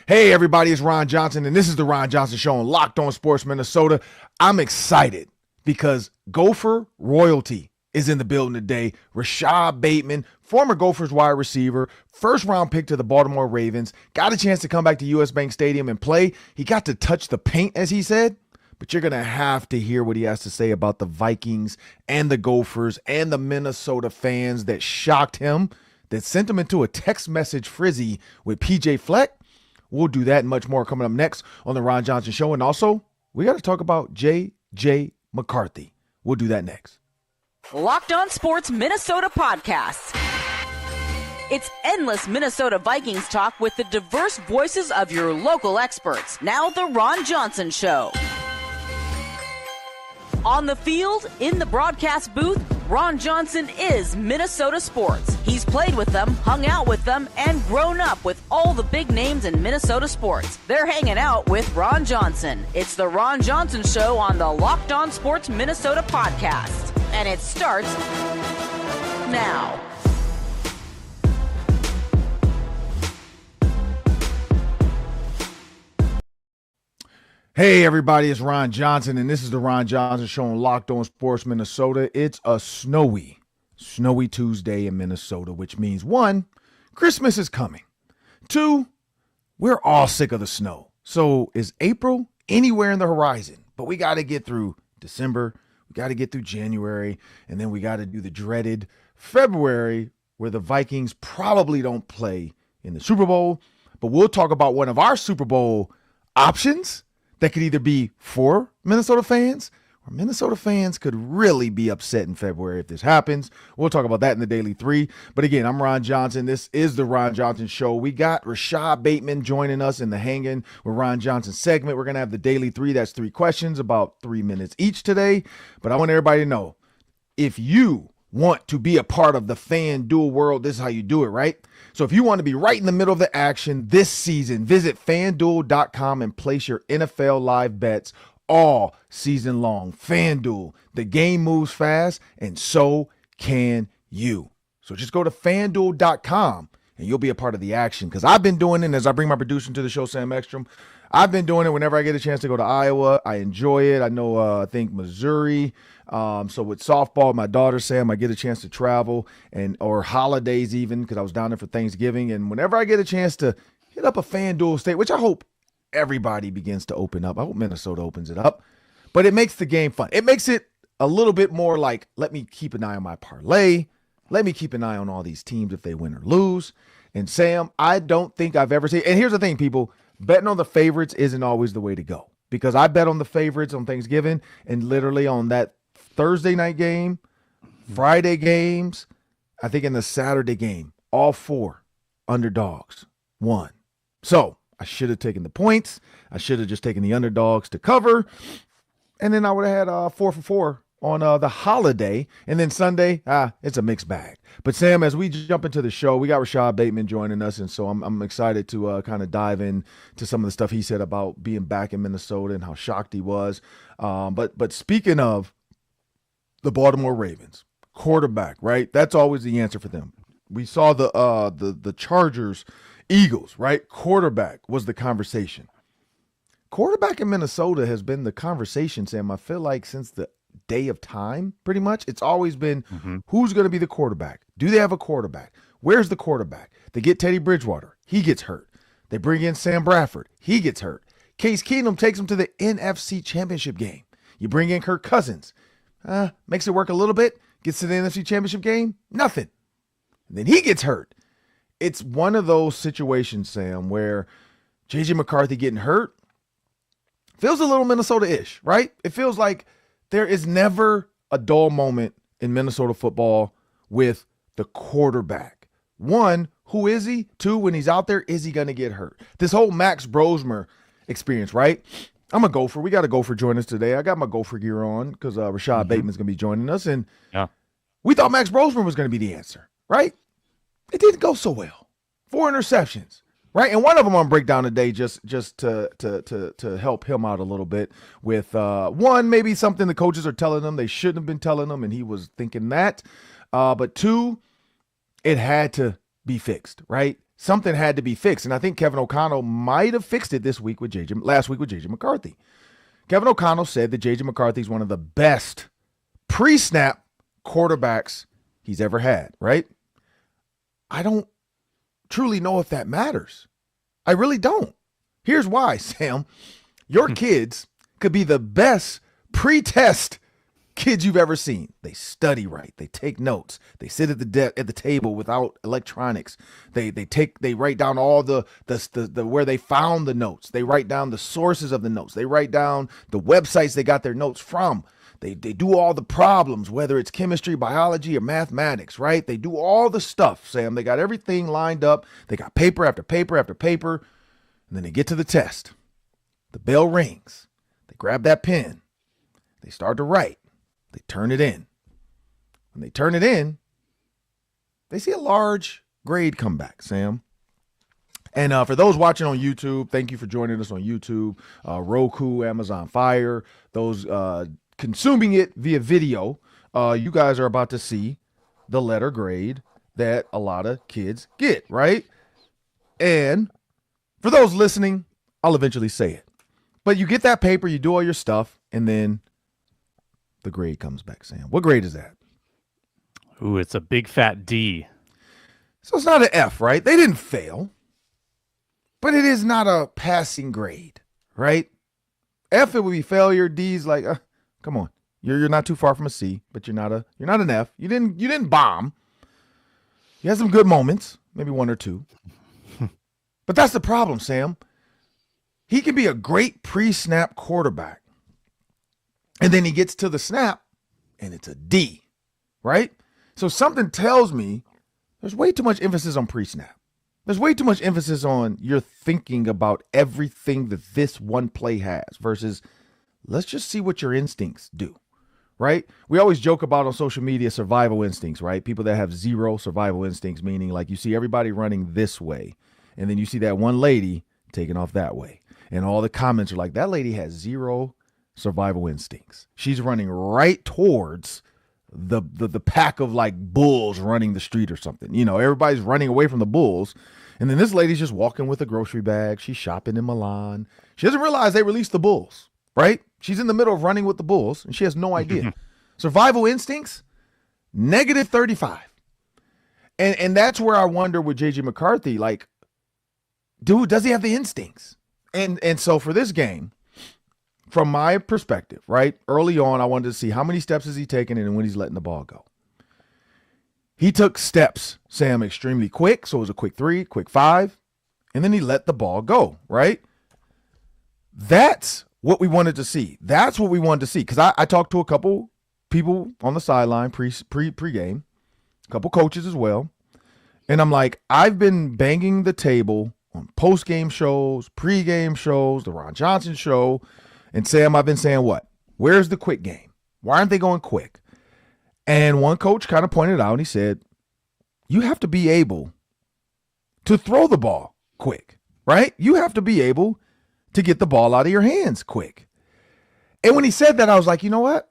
Hey, everybody, it's Ron Johnson, and this is the Ron Johnson Show on Locked On Sports Minnesota. I'm excited because Gopher royalty is in the building today. Rashod Bateman, former Gophers wide receiver, first-round pick to the Baltimore Ravens, got a chance to come back to U.S. Bank Stadium and play. He got to touch the paint, as he said, but you're going to have to hear what he has to say about the Vikings and the Gophers and the Minnesota fans that shocked him, that sent him into a text message frizzy with PJ Fleck. We'll do that and much more coming up next on the Ron Johnson Show. And also, we got to talk about J.J. McCarthy. We'll do that next. Locked On Sports Minnesota Podcasts. It's endless Minnesota Vikings talk with the diverse voices of your local experts. Now the Ron Johnson Show. On the field, in the broadcast booth, Ron Johnson is Minnesota sports. He's played with them, hung out with them, and grown up with all the big names in Minnesota sports. They're hanging out with Ron Johnson. It's the Ron Johnson Show on the Locked On Sports Minnesota podcast. And it starts now. Hey, everybody, it's Ron Johnson, and this is the Ron Johnson Show on Locked On Sports Minnesota. It's a snowy Tuesday in Minnesota, which means, 1, Christmas is coming. 2, we're all sick of the snow. So is April anywhere in the horizon? But we got to get through December, we got to get through January, and then we got to do the dreaded February, where the Vikings probably don't play in the Super Bowl. But we'll talk about one of our Super Bowl options that could either be for Minnesota fans, or Minnesota fans could really be upset in February if this happens. We'll talk about that in the Daily 3. But again, I'm Ron Johnson. This is the Ron Johnson Show. We got Rashod Bateman joining us in the Hanging with Ron Johnson segment. We're going to have the Daily 3. That's 3 questions, about 3 minutes each today. But I want everybody to know, if you want to be a part of the FanDuel world, this is how you do it, right? So if you want to be right in the middle of the action this season, visit FanDuel.com and place your NFL live bets all season long. FanDuel, the game moves fast, and so can you. So just go to FanDuel.com and you'll be a part of the action, because I've been doing it, as I bring my producer to the show, Sam Ekstrom. I've been doing it whenever I get a chance to go to Iowa. I enjoy it. I know, I think Missouri. So with softball, my daughter, Sam, I get a chance to travel, or holidays even, because I was down there for Thanksgiving. And whenever I get a chance to hit up a FanDuel state, which I hope everybody begins to open up. I hope Minnesota opens it up. But it makes the game fun. It makes it a little bit more like, let me keep an eye on my parlay. Let me keep an eye on all these teams if they win or lose. And Sam, I don't think I've ever seen, and here's the thing, people, betting on the favorites isn't always the way to go, because I bet on the favorites on Thanksgiving, and literally on that Thursday night game, Friday games, I think in the Saturday game, all 4 underdogs won. So I should have taken the points. I should have just taken the underdogs to cover. And then I would have had 4 for 4 on the holiday. And then Sunday, it's a mixed bag. But Sam, as we jump into the show, we got Rashod Bateman joining us. And so I'm excited to kind of dive in to some of the stuff he said about being back in Minnesota and how shocked he was. But speaking of the Baltimore Ravens, quarterback, right? That's always the answer for them. We saw the Chargers, Eagles, right? Quarterback was the conversation. Quarterback in Minnesota has been the conversation, Sam, I feel like since the day of time, pretty much. It's always been, who's going to be the quarterback? Do they have a quarterback? Where's the quarterback? They get Teddy Bridgewater. He gets hurt. They bring in Sam Bradford. He gets hurt. Case Keenum takes him to the NFC Championship game. You bring in Kirk Cousins. Makes it work a little bit. Gets to the NFC Championship game. Nothing. And then he gets hurt. It's one of those situations, Sam, where J.J. McCarthy getting hurt feels a little Minnesota-ish, right? It feels like there is never a dull moment in Minnesota football with the quarterback. 1, who is he? 2, when he's out there, is he going to get hurt? This whole Max Brosmer experience, right? I'm a Gopher. We got a Gopher join us today. I got my Gopher gear on because Rashod Bateman's going to be joining us. And we thought Max Brosmer was going to be the answer, right? It didn't go so well. 4 interceptions. Right, and one of them I'm break down today just to help him out a little bit with 1, maybe something the coaches are telling him they shouldn't have been telling him, and he was thinking that. But 2, it had to be fixed, right? something had to be fixed. And I think Kevin O'Connell might have fixed it last week with J.J. McCarthy. Kevin O'Connell said that J.J. McCarthy is one of the best pre-snap quarterbacks he's ever had, right? I don't truly know if that matters. I really don't. Here's why, Sam. Your kids could be the best pre-test kids you've ever seen. They study right. They take notes. They sit at the table without electronics. They write down all the where they found the notes. They write down the sources of the notes. They write down the websites they got their notes from. They do all the problems, whether it's chemistry, biology, or mathematics, right? They do all the stuff, Sam. They got everything lined up. They got paper after paper after paper. And then they get to the test. The bell rings. They grab that pen. They start to write. They turn it in. When they turn it in, they see a large grade come back, Sam. And for those watching on YouTube, thank you for joining us on YouTube, Roku, Amazon Fire, those consuming it via video, you guys are about to see the letter grade that a lot of kids get, right? And for those listening, I'll eventually say it. But you get that paper, you do all your stuff, and then the grade comes back, Sam. What grade is that? Ooh, it's a big fat D. So it's not an F, right? They didn't fail. But it is not a passing grade, right? F, it would be failure. D's like, come on. You're not too far from a C, but you're not an F. You didn't bomb. You had some good moments, maybe one or two. But that's the problem, Sam. He can be a great pre-snap quarterback. And then he gets to the snap, and it's a D, right? So something tells me there's way too much emphasis on pre-snap. There's way too much emphasis on you're thinking about everything that this one play has versus let's just see what your instincts do, right? We always joke about on social media survival instincts, right? People that have zero survival instincts, meaning like you see everybody running this way, and then you see that one lady taking off that way. And all the comments are like, that lady has zero survival instincts. She's running right towards the pack of like bulls running the street or something. You know, everybody's running away from the bulls. And then this lady's just walking with a grocery bag. She's shopping in Milan. She doesn't realize they released the bulls, right? She's in the middle of running with the bulls and she has no idea. Survival instincts, -35. And that's where I wonder with J.J. McCarthy, like, dude, does he have the instincts? And so for this game, from my perspective, right, early on, I wanted to see how many steps is he taking and when he's letting the ball go. He took steps, Sam, extremely quick. So it was a quick 3, quick 5, and then he let the ball go, right? That's what we wanted to see. That's what we wanted to see. Because I talked to a couple people on the sideline pre-game, a couple coaches as well. And I'm like, I've been banging the table on post-game shows, pre-game shows, the Ron Johnson show. And Sam, I've been saying what? Where's the quick game? Why aren't they going quick? And one coach kind of pointed out, and he said, you have to be able to throw the ball quick, right? You have to be able to get the ball out of your hands quick. And when he said that, I was like, you know what?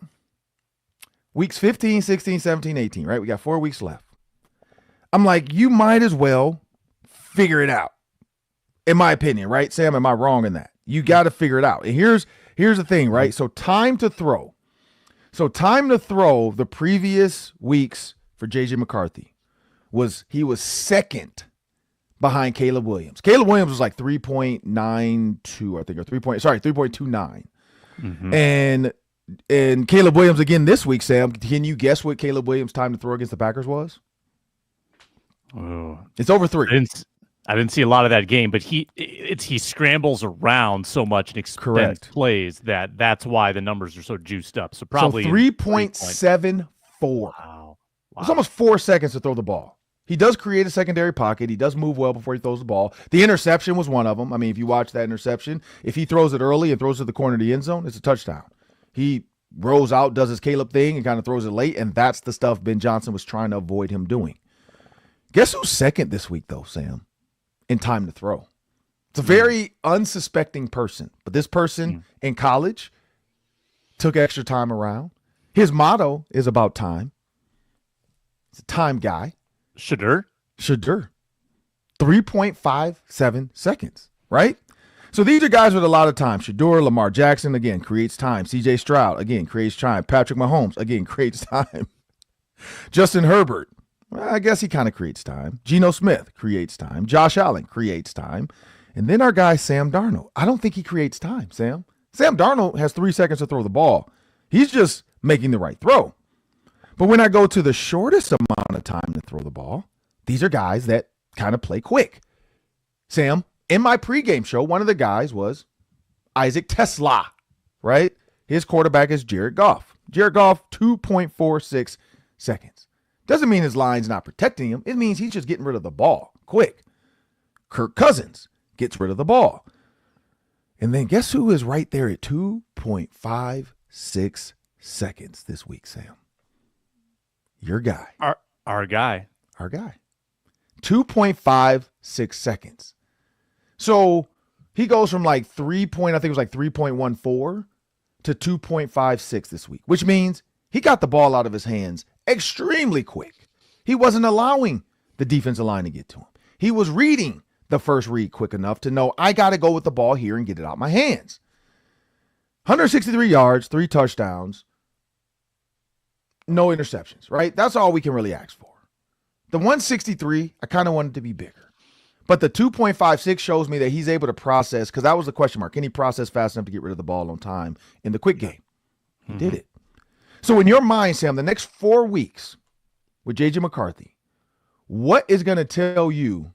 Weeks 15, 16, 17, 18, right? We got 4 weeks left. I'm like, you might as well figure it out, in my opinion, right? Sam, am I wrong in that? You got to figure it out. And here's the thing, right? So time to throw. The previous weeks for J.J. McCarthy he was second behind Caleb Williams. Caleb Williams was like 3.92, I think, or 3.29. Mm-hmm. And Caleb Williams again this week, Sam, can you guess what Caleb Williams' time to throw against the Packers was? Oh, it's over 3. I didn't see a lot of that game, but he scrambles around so much and extends plays that's why the numbers are so juiced up. So probably 3.74. Wow. It's almost 4 seconds to throw the ball. He does create a secondary pocket. He does move well before he throws the ball. The interception was one of them. I mean, if you watch that interception, if he throws it early and throws it to the corner of the end zone, it's a touchdown. He rolls out, does his Caleb thing, and kind of throws it late, and that's the stuff Ben Johnson was trying to avoid him doing. Guess who's second this week, though, Sam? In time to throw. It's a very unsuspecting person, but this person in college took extra time around. His motto is about time. He's a time guy. Shedeur. 3.57 seconds, right? So these are guys with a lot of time. Shedeur, Lamar Jackson, again, creates time. C.J. Stroud, again, creates time. Patrick Mahomes, again, creates time. Justin Herbert, well, I guess he kind of creates time. Geno Smith creates time. Josh Allen creates time. And then our guy, Sam Darnold. I don't think he creates time, Sam. Sam Darnold has 3 seconds to throw the ball. He's just making the right throw. But when I go to the shortest amount of time to throw the ball, these are guys that kind of play quick. Sam, in my pregame show, one of the guys was Isaac Tesla, right? His quarterback is Jared Goff. Jared Goff, 2.46 seconds. Doesn't mean his line's not protecting him. It means he's just getting rid of the ball quick. Kirk Cousins gets rid of the ball. And then guess who is right there at 2.56 seconds this week, Sam? Your guy. Our guy. Our guy. 2.56 seconds. So he goes from like 3.14 to 2.56 this week, which means he got the ball out of his hands extremely quick. He wasn't allowing the defensive line to get to him. He was reading the first read quick enough to know I got to go with the ball here and get it out my hands. 163 yards, 3 touchdowns, no interceptions, right? That's all we can really ask for. The 163, I kind of wanted to be bigger. But the 2.56 shows me that he's able to process, because that was the question mark. Can he process fast enough to get rid of the ball on time in the quick game? He did it. So in your mind, Sam, the next 4 weeks with J.J. McCarthy, what is going to tell you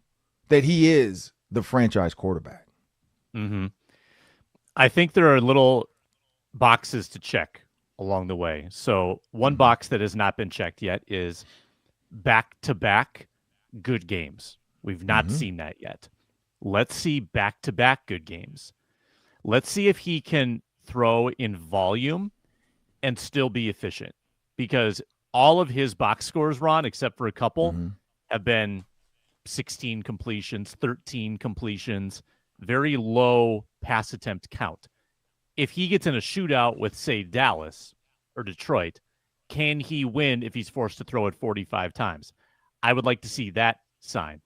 that he is the franchise quarterback? I think there are little boxes to check along the way. So one box that has not been checked yet is back-to-back good games. We've not seen that yet. Let's see back-to-back good games. Let's see if he can throw in volume and still be efficient, because all of his box scores, Ron, except for a couple, have been 16 completions, 13 completions, very low pass attempt count. If he gets in a shootout with, say, Dallas or Detroit, can he win if he's forced to throw it 45 times? I would like to see that sign.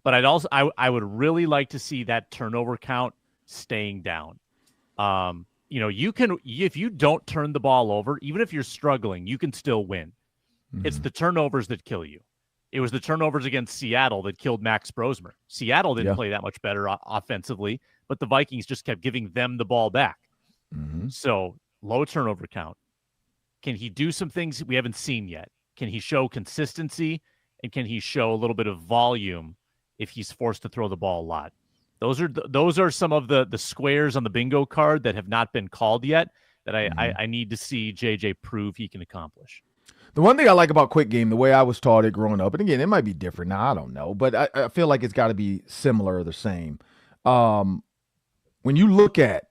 But I would really like to see that turnover count staying down. You can, if you don't turn the ball over, even if you're struggling, you can still win. It's the turnovers that kill you. It was the turnovers against Seattle that killed Max Brosmer. Seattle didn't play that much better offensively, but the Vikings just kept giving them the ball back. So low turnover count. Can he do some things we haven't seen yet? Can he show consistency, and can he show a little bit of volume if he's forced to throw the ball a lot? Those are some of the squares on the bingo card that have not been called yet that I need to see JJ prove he can accomplish. The one thing I like about quick game, the way I was taught it growing up, and again, it might be different now, I don't know, but I feel like it's got to be similar or the same. When you look at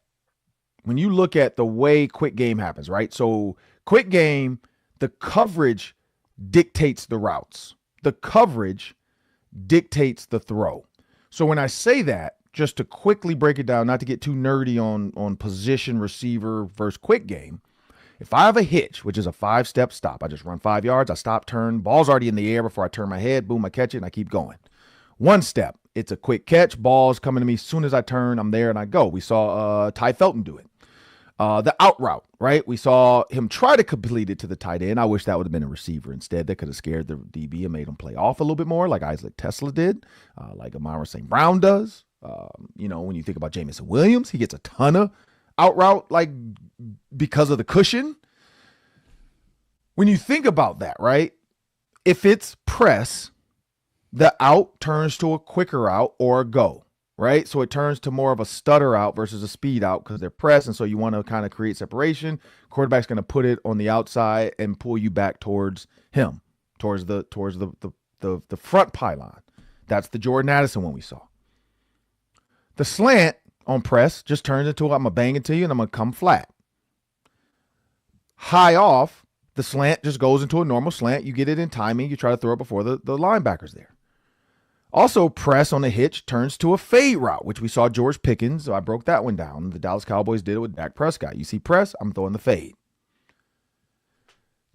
the way quick game happens, right? So quick game, the coverage dictates the routes. The coverage dictates the throw. So when I say that, just to quickly break it down, not to get too nerdy on position receiver versus quick game, if I have a hitch, which is a 5-step stop, I just run 5 yards, I stop, turn, ball's already in the air before I turn my head, boom, I catch it, and I keep going. 1 step, it's a quick catch, ball's coming to me as soon as I turn, I'm there, and I go. We saw Ty Felton do it. The out route, right? We saw him try to complete it to the tight end. I wish that would have been a receiver instead. That could have scared the DB and made him play off a little bit more, like Isaac Tesla did, like Amara St. Brown does. When you think about Jamison Williams, he gets a ton of out route, like because of the cushion. When you think about that, right? If it's press, the out turns to a quicker out or a go. Right? So it turns to more of a stutter out versus a speed out because they're pressed. And so you want to kind of create separation. Quarterback's going to put it on the outside and pull you back towards him, towards the front pylon. That's the Jordan Addison one we saw. The slant on press just turns into, I'm going to bang it to you and I'm going to come flat. High off, the slant just goes into a normal slant. You get it in timing. You try to throw it before the linebacker's there. Also, press on the hitch turns to a fade route, which we saw George Pickens. So I broke that one down. The Dallas Cowboys did it with Dak Prescott. You see press, I'm throwing the fade.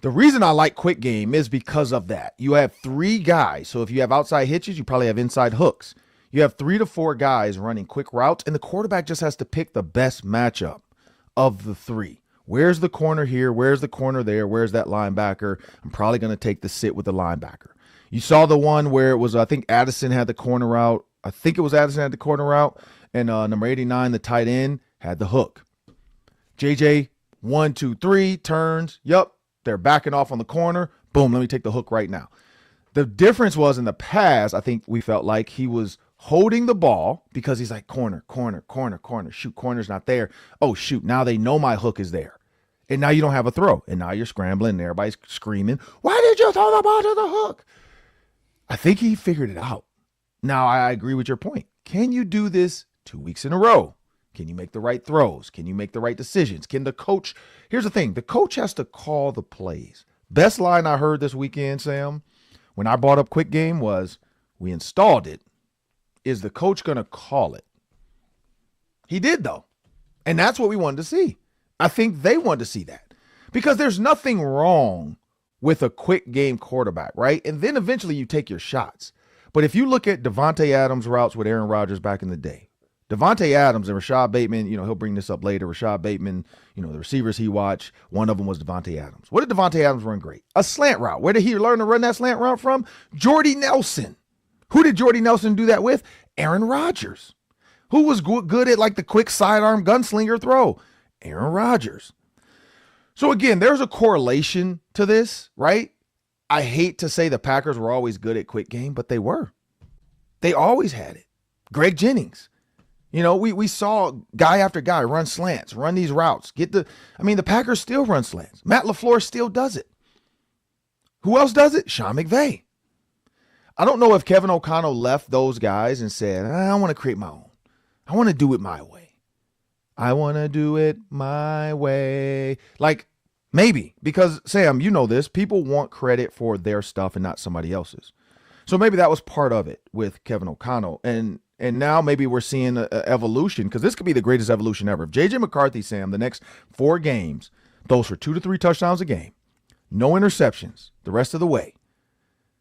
The reason I like quick game is because of that. You have 3 guys. So if you have outside hitches, you probably have inside hooks. You have 3 to 4 guys running quick routes, and the quarterback just has to pick the best matchup of the 3. Where's the corner here? Where's the corner there? Where's that linebacker? I'm probably going to take the sit with the linebacker. You saw the one where it was, I think Addison had the corner route. I think it was Addison had the corner route, and number 89, the tight end, had the hook. J.J., 1, 2, 3, turns. Yep. They're backing off on the corner. Boom, let me take the hook right now. The difference was in the past, I think we felt like he was holding the ball because he's like, corner, corner, corner, corner. Shoot, corner's not there. Oh, shoot, now they know my hook is there. And now you don't have a throw. And now you're scrambling and everybody's screaming, why did you throw the ball to the hook? I think he figured it out. Now, I agree with your point. Can you do this 2 weeks in a row? Can you make the right throws? Can you make the right decisions? Can the coach? Here's the thing. The coach has to call the plays. Best line I heard this weekend, Sam, when I brought up quick game was, we installed it. Is the coach going to call it? He did, though. And that's what we wanted to see. I think they wanted to see that. Because there's nothing wrong with a quick game quarterback, right? And then eventually you take your shots. But if you look at Davante Adams' routes with Aaron Rodgers back in the day, Davante Adams and Rashod Bateman, he'll bring this up later. Rashod Bateman, the receivers he watched, one of them was Davante Adams. What did Davante Adams run great? A slant route. Where did he learn to run that slant route from? Jordy Nelson. Who did Jordy Nelson do that with? Aaron Rodgers. Who was good at like the quick sidearm gunslinger throw? Aaron Rodgers. So again, there's a correlation to this, right? I hate to say the Packers were always good at quick game, but they were. They always had it. Greg Jennings. We saw guy after guy run slants, run these routes. The Packers still run slants. Matt LaFleur still does it. Who else does it? Sean McVay. I don't know if Kevin O'Connell left those guys and said, I want to create my own. I want to do it my way. I want to do it my way. Like, maybe. Because, Sam, you know this. People want credit for their stuff and not somebody else's. So maybe that was part of it with Kevin O'Connell. And now maybe we're seeing an evolution, because this could be the greatest evolution ever. If J.J. McCarthy, Sam, the next 4 games, throws for 2 to 3 touchdowns a game, no interceptions the rest of the way.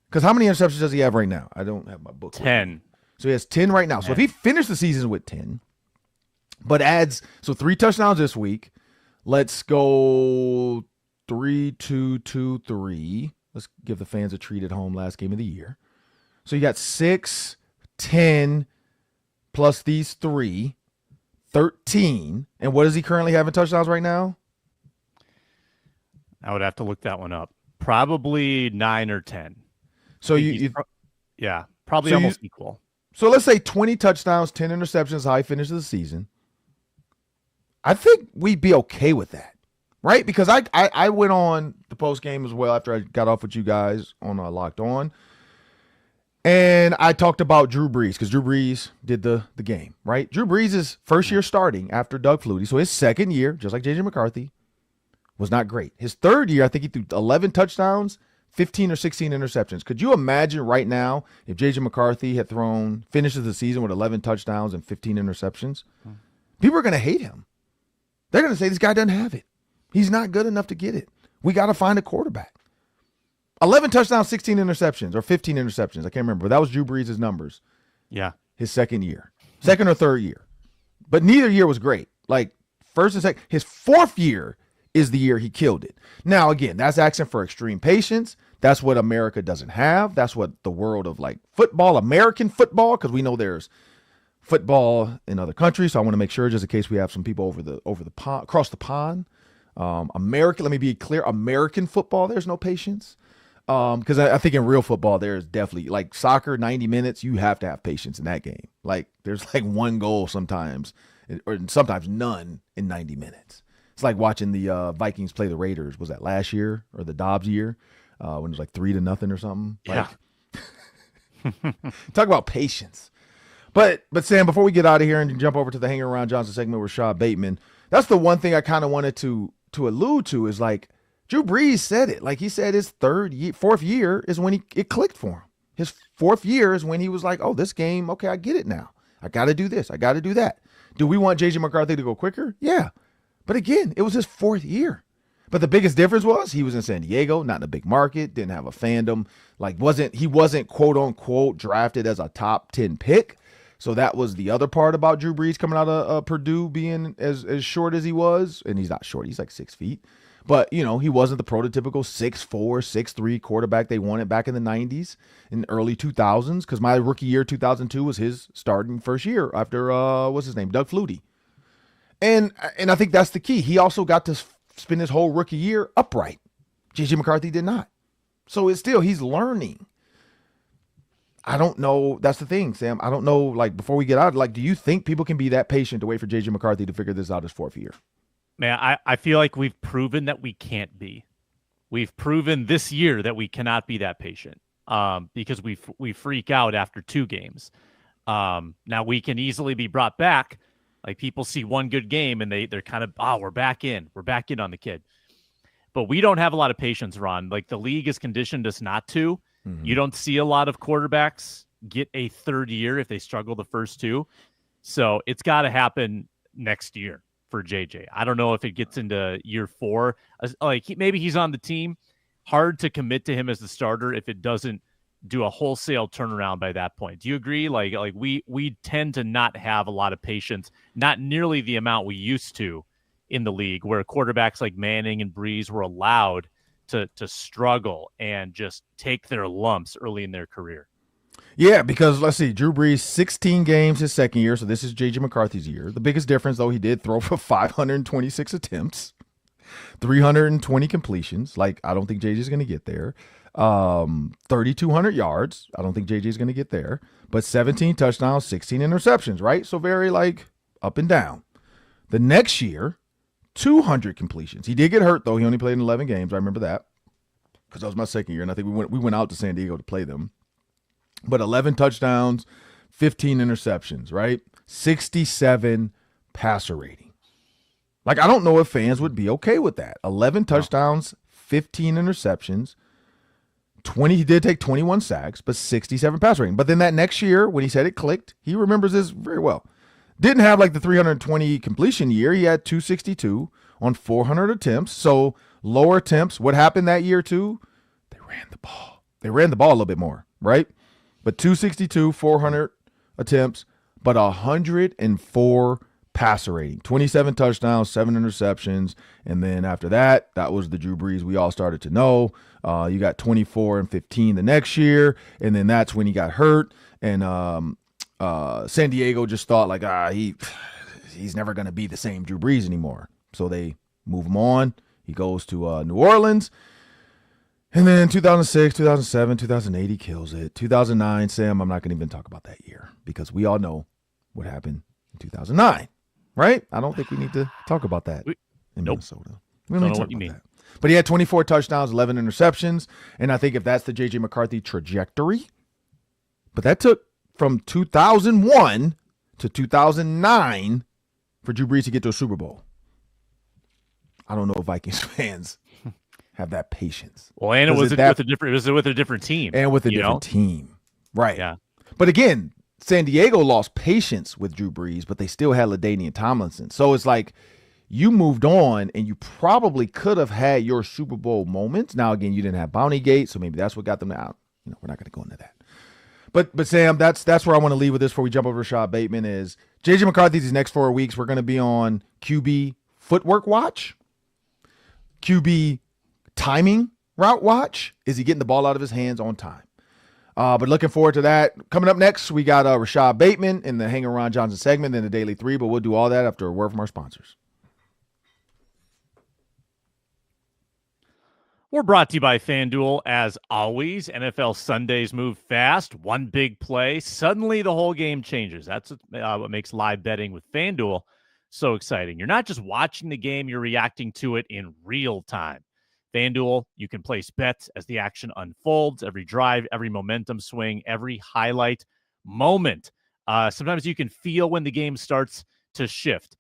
Because how many interceptions does he have right now? I don't have my book. 10. So he has 10 right now. 10. So if he finished the season with 10, but adds, 3 touchdowns this week, let's go 3, 2, 2, 3. Let's give the fans a treat at home last game of the year. So you got 6, 10, plus these 3, 13. And what does he currently have in touchdowns right now? I would have to look that one up. Probably 9 or 10. So probably almost equal. So let's say 20 touchdowns, 10 interceptions, how he finishes the season. I think we'd be okay with that, right? Because I went on the post game as well after I got off with you guys on Locked On. And I talked about Drew Brees, because Drew Brees did the game, right? Drew Brees is first year starting after Doug Flutie. So his second year, just like J.J. McCarthy, was not great. His third year, I think he threw 11 touchdowns, 15 or 16 interceptions. Could you imagine right now if J.J. McCarthy had finishes the season with 11 touchdowns and 15 interceptions? People are going to hate him. They're going to say this guy doesn't have it. He's not good enough to get it. We got to find a quarterback. 11 touchdowns, 16 interceptions, or 15 interceptions. I can't remember. But that was Drew Brees' numbers. Yeah. His second year. Second or third year. But neither year was great. Like, first and second. His fourth year is the year he killed it. Now, again, that's asking for extreme patience. That's what America doesn't have. That's what the world of, like, football, American football, because we know there's football in other countries. So I want to make sure, just in case we have some people over the pond, across the pond. American, let me be clear, American football, there's no patience. Because I think in real football, there's definitely, like soccer, 90 minutes, you have to have patience in that game. Like, there's like one goal sometimes, or sometimes none in 90 minutes. It's like watching the Vikings play the Raiders. Was that last year or the Dobbs year when it was like 3-0 or something? Yeah. Like, talk about patience. But Sam, before we get out of here and jump over to the Hanging Around Johnson segment with Rashod Bateman, that's the one thing I kind of wanted to allude to is, like, Drew Brees said it. Like, he said his fourth year is when it clicked for him. His fourth year is when he was like, oh, this game, okay, I get it now. I got to do this. I got to do that. Do we want J.J. McCarthy to go quicker? Yeah. But again, it was his fourth year. But the biggest difference was he was in San Diego, not in a big market, didn't have a fandom, he wasn't quote unquote drafted as a top 10 pick. So that was the other part about Drew Brees coming out of Purdue being as short as he was. And he's not short, he's like 6 feet. But, he wasn't the prototypical 6'4", 6'3" quarterback they wanted back in the 90s and early 2000s, because my rookie year, 2002, was his starting first year after, what's his name, Doug Flutie. And I think that's the key. He also got to spend his whole rookie year upright. J.J. McCarthy did not. So he's learning. I don't know. That's the thing, Sam. I don't know, before we get out, do you think people can be that patient to wait for J.J. McCarthy to figure this out his 4th year? Man, I feel like we've proven that we can't be. We've proven this year that we cannot be that patient because we freak out after 2 games. Now we can easily be brought back. Like, people see one good game and they're kind of, we're back in. We're back in on the kid. But we don't have a lot of patience, Ron. Like, the league has conditioned us not to. Mm-hmm. You don't see a lot of quarterbacks get a 3rd year if they struggle the first 2. So it's got to happen next year for JJ. I don't know if it gets into year 4. Maybe he's on the team. Hard to commit to him as the starter if it doesn't do a wholesale turnaround by that point. Do you agree? We tend to not have a lot of patience, not nearly the amount we used to in the league, where quarterbacks like Manning and Breeze were allowed to struggle and just take their lumps early in their career. Yeah, because let's see, Drew Brees, 16 games his second year, so this is J.J. McCarthy's year. The biggest difference, though, he did throw for 526 attempts, 320 completions. I don't think J.J.'s going to get there. 3,200 yards. I don't think J.J.'s going to get there. But 17 touchdowns, 16 interceptions, right? So very, up and down. The next year, 200 completions. He did get hurt, though. He only played in 11 games. I remember that because that was my second year, and I think we went out to San Diego to play them. But 11 touchdowns, 15 interceptions, right? 67 passer rating. I don't know if fans would be okay with that. 11 touchdowns, 15 interceptions, he did take 21 sacks, but 67 passer rating. But then that next year, when he said it clicked, he remembers this very well. Didn't have the 320 completion year. He had 262 on 400 attempts. So lower attempts. What happened that year too? They ran the ball. They ran the ball a little bit more, right? But 262, 400 attempts, but 104 passer rating, 27 touchdowns, 7 interceptions. And then after that, that was the Drew Brees we all started to know. You got 24 and 15 the next year. And then that's when he got hurt. And San Diego just thought he's never going to be the same Drew Brees anymore. So they move him on. He goes to New Orleans. And then 2006, 2007, 2008, he kills it. 2009, Sam, I'm not going to even talk about that year because we all know what happened in 2009, right? I don't think we need to talk about that in Minnesota. We don't know what you mean. That. But he had 24 touchdowns, 11 interceptions, and I think if that's the J.J. McCarthy trajectory, but that took from 2001 to 2009 for Drew Brees to get to a Super Bowl. I don't know if Vikings fans have that patience. Well, and it was with a different team. And with a different team. Right. Yeah. But again, San Diego lost patience with Drew Brees, but they still had LaDainian Tomlinson. So it's you moved on and you probably could have had your Super Bowl moments. Now, again, you didn't have Bounty Gate, so maybe that's what got them out. We're not going to go into that. But Sam, that's where I want to leave with this before we jump over to Rashod Bateman is J.J. McCarthy these next 4 weeks. We're going to be on QB footwork watch, QB timing route watch. Is he getting the ball out of his hands on time? But looking forward to that. Coming up next, we got Rashod Bateman in the Hang Around Johnson segment in the Daily 3, but we'll do all that after a word from our sponsors. We're brought to you by FanDuel. As always, NFL Sundays move fast. One big play, suddenly the whole game changes. That's what makes live betting with FanDuel so exciting. You're not just watching the game, you're reacting to it in real time. FanDuel, you can place bets as the action unfolds, every drive, every momentum swing, every highlight moment. Sometimes you can feel when the game starts to shift.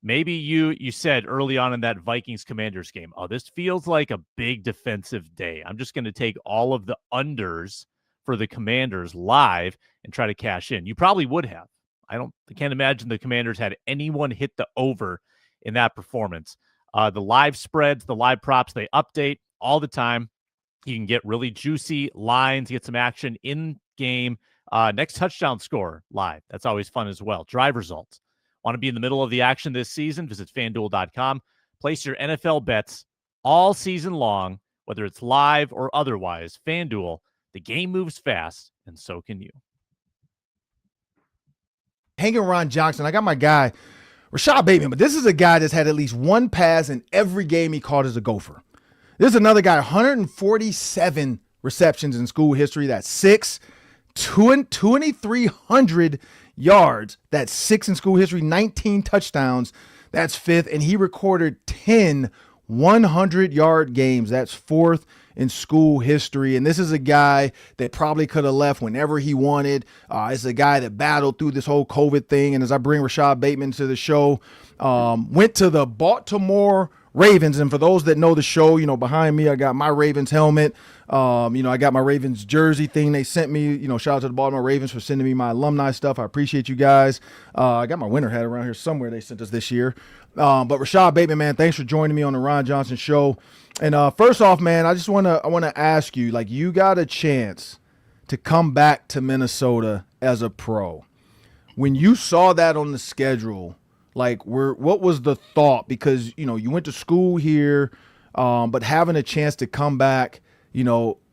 Maybe you said early on in that Vikings-Commanders game, this feels like a big defensive day. I'm just going to take all of the unders for the Commanders live and try to cash in. You probably would have. I can't imagine the Commanders had anyone hit the over in that performance. The live spreads, the live props, they update all the time. You can get really juicy lines, get some action in game. Next touchdown score live. That's always fun as well. Drive results. Want to be in the middle of the action this season? Visit FanDuel.com. Place your NFL bets all season long, whether it's live or otherwise. FanDuel, the game moves fast, and so can you. Hanging Ron Johnson, I got my guy, Rashod Bateman, but this is a guy that's had at least one pass in every game he caught as a Gopher. This is another guy, 147 receptions in school history. That's 2,300 yards. That's 6 in school history, 19 touchdowns. That's 5th. And he recorded 10 100-yard games. That's 4th in school history. And this is a guy that probably could have left whenever he wanted. It's a guy that battled through this whole COVID thing. And as I bring Rashod Bateman to the show, went to the Baltimore Ravens. And for those that know the show, behind me, I got my Ravens helmet. I got my Ravens jersey thing they sent me. Shout out to the Baltimore Ravens for sending me my alumni stuff. I appreciate you guys. I got my winter hat around here somewhere they sent us this year. But Rashod Bateman, man, thanks for joining me on the Ron Johnson Show. And first off, man, I want to ask you, you got a chance to come back to Minnesota as a pro. When you saw that on the schedule, what was the thought? Because, you went to school here, but having a chance to come back,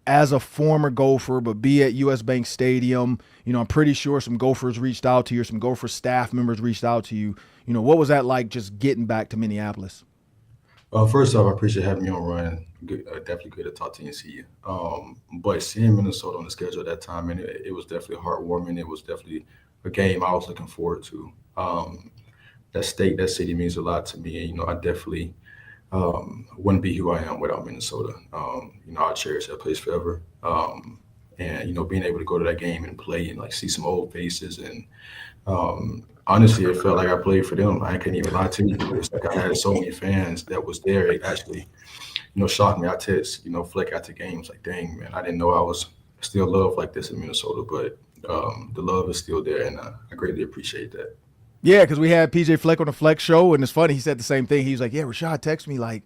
as a former Gopher, but be at US Bank Stadium, I'm pretty sure some Gophers reached out to you, some Gopher staff members reached out to you. What was that like just getting back to Minneapolis? First off, I appreciate having me on, Ryan. Definitely good to talk to you and see you. But seeing Minnesota on the schedule at that time, and it was definitely heartwarming. It was definitely a game I was looking forward to. That state, that city means a lot to me. And, I definitely wouldn't be who I am without Minnesota. I cherish that place forever. And, being able to go to that game and play and see some old faces. And honestly, it felt like I played for them. I can't even lie to you. It's like I had so many fans that was there. It actually, shocked me. I text, Fleck after games dang, man, I didn't know I was still loved like this in Minnesota, but the love is still there. And I greatly appreciate that. Yeah, because we had PJ Fleck on the Flex show, and it's funny, he said the same thing. He was like, yeah, Rashod texted me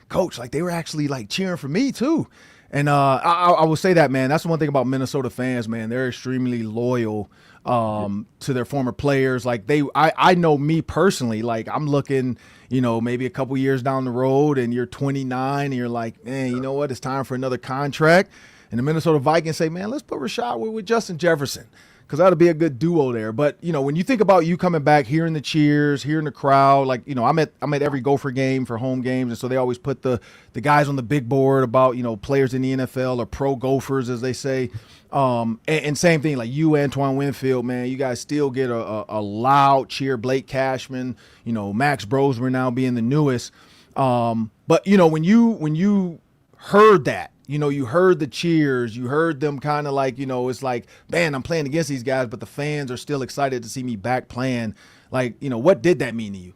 Coach, they were actually cheering for me too. And I will say that, man, that's the one thing about Minnesota fans, man. They're extremely loyal to their former players. I know me personally, I'm looking, maybe a couple years down the road and you're 29 and you're like, man, you know what? It's time for another contract. And the Minnesota Vikings say, man, let's put Rashod with Justin Jefferson, because that'll be a good duo there. But, when you think about you coming back, hearing the cheers, hearing the crowd, I'm at every Gopher game for home games. And so they always put the guys on the big board about, players in the NFL or pro Gophers, as they say. And same thing, you, Antoine Winfield, man, you guys still get a loud cheer. Blake Cashman, Max Brosmer now being the newest. But, when you heard that, you heard the cheers, you heard them kind of it's like, man, I'm playing against these guys, but the fans are still excited to see me back playing. What did that mean to you?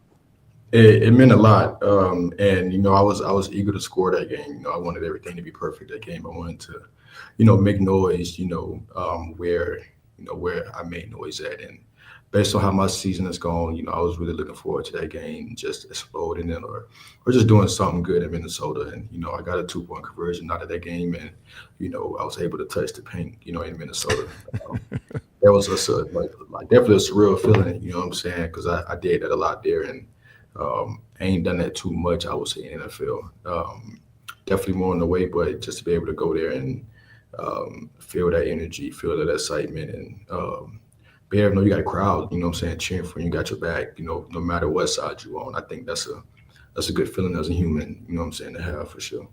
It meant a lot. And, I was eager to score that game. I wanted everything to be perfect that game. I wanted to, make noise, where I made noise at. And based on how my season has gone, I was really looking forward to that game, just exploding it or just doing something good in Minnesota. And, I got a 2-point conversion out of that game, and, I was able to touch the paint, in Minnesota. That was definitely a surreal feeling, you know what I'm saying? Because I did that a lot there, and I ain't done that too much, I would say, in NFL. Definitely more on the way, but just to be able to go there and feel that energy, feel that excitement, and be able to know you got a crowd, cheering for you, got your back, no matter what side you're on. I think that's a good feeling as a human, to have for sure.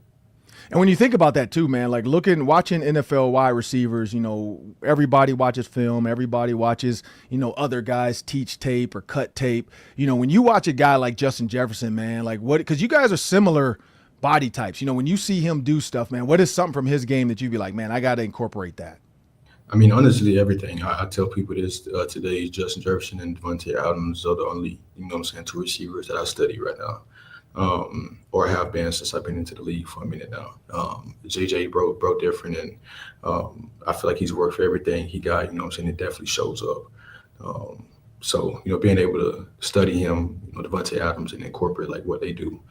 And when you think about that too, man, watching NFL wide receivers, everybody watches film, everybody watches, other guys teach tape or cut tape. When you watch a guy like Justin Jefferson, man, because you guys are similar body types, when you see him do stuff, man, what is something from his game that you'd be like, man, I got to incorporate that? I mean, honestly, everything. I tell people this today, Justin Jefferson and Devontae Adams are the only, two receivers that I study right now, or have been since I've been into the league for a minute now. J.J. broke different, and I feel like he's worked for everything he got, it definitely shows up. So, being able to study him, Devontae Adams, and incorporate like what they do,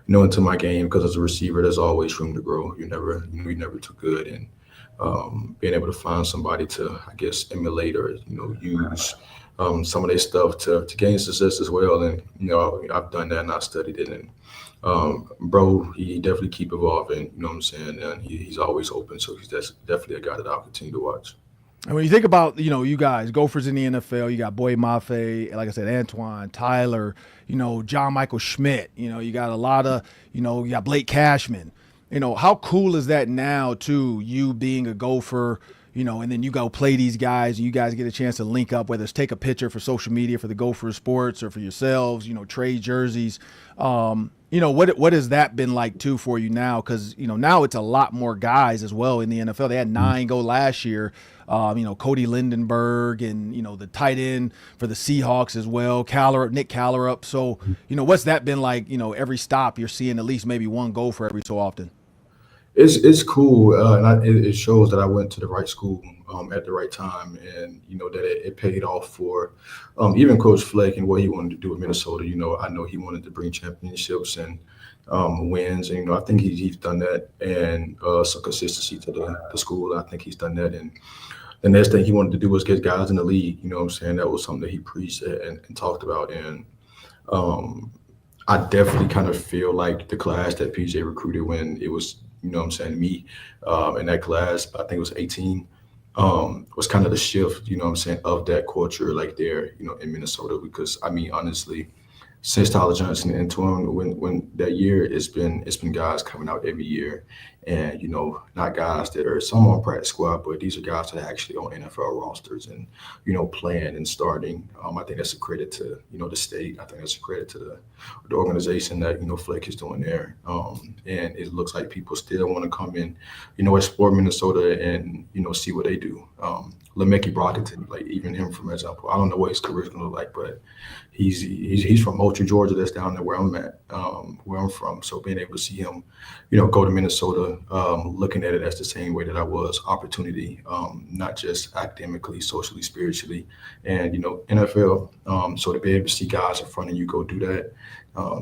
into my game, because as a receiver, there's always room to grow. You're never too good. And being able to find somebody to, I guess, emulate or, use some of their stuff to gain success as well. And, I've done that and I've studied it. And, bro, he definitely keep evolving, you know what I'm saying? And he's always open. So he's definitely a guy that I'll continue to watch. And when you think about, you guys, Gophers in the NFL, you got Boye Mafe, like I said, Antoine, Tyler, John Michael Schmidt, you got a lot of, you got Blake Cashman. How cool is that now, too, you being a Gopher, and then you go play these guys, and you guys get a chance to link up, whether it's take a picture for social media for the Gopher Sports or for yourselves, trade jerseys. What has that been like, too, for you now? Because, now it's a lot more guys as well in the NFL. They had 9 go last year. Cody Lindenberg and, the tight end for the Seahawks as well, Nick Callerup. So, what's that been like, every stop you're seeing at least maybe one Gopher every so often? It's cool, and it shows that I went to the right school at the right time, and that it paid off for even Coach Fleck and what he wanted to do with Minnesota. I know he wanted to bring championships and wins, and I think he's done that, and some consistency to the school. I think he's done that, and the next thing he wanted to do was get guys in the league. You know what I'm saying? That was something that he preached and talked about, and I definitely kind of feel like the class that PJ recruited when it was, me in that class, I think it was 18, was kind of the shift, of that culture like there, in Minnesota. Because, honestly, since Tyler Johnson and Antoine, when that year, it's been guys coming out every year, and not guys that are some on practice squad, but these are guys that are actually on NFL rosters and playing and starting. I think that's a credit to the state. I think that's a credit to the organization that Fleck is doing there. And it looks like people still want to come in, explore Minnesota and see what they do. LeMacky Brockington, like even him, for example, I don't know what his career is going to look like, but he's from Moultrie, Georgia. That's down there where I'm at, where I'm from. So being able to see him, go to Minnesota, looking at it as the same way that I was, opportunity, not just academically, socially, spiritually, and NFL. So to be able to see guys in front of you go do that,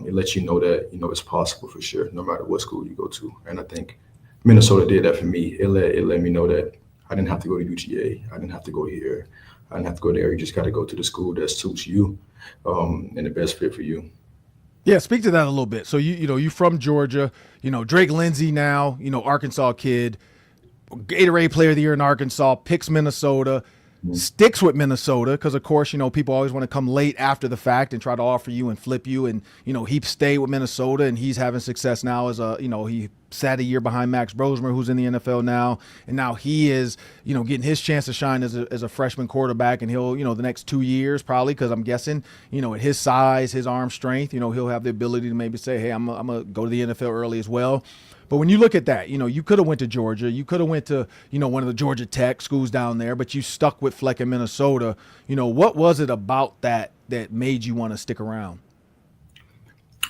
it lets you know that it's possible for sure, no matter what school you go to. And I think Minnesota did that for me. It let me know that I didn't have to go to UGA. I didn't have to go here. I didn't have to go there. You just got to go to the school that suits you and the best fit for you. Yeah, speak to that a little bit. So you from Georgia, Drake Lindsey now, Arkansas kid, Gatorade Player of the Year in Arkansas, picks Minnesota, sticks with Minnesota because, of course, people always want to come late after the fact and try to offer you and flip you. And, he stayed with Minnesota and he's having success now as he sat a year behind Max Brosmer, who's in the NFL now. And now he is, getting his chance to shine as a freshman quarterback. And he'll, the next 2 years probably, because I'm guessing, at his size, his arm strength, he'll have the ability to maybe say, hey, I'm going to go to the NFL early as well. But when you look at that, you could have went to Georgia. You could have went to, one of the Georgia Tech schools down there, but you stuck with Fleck in Minnesota. What was it about that made you want to stick around?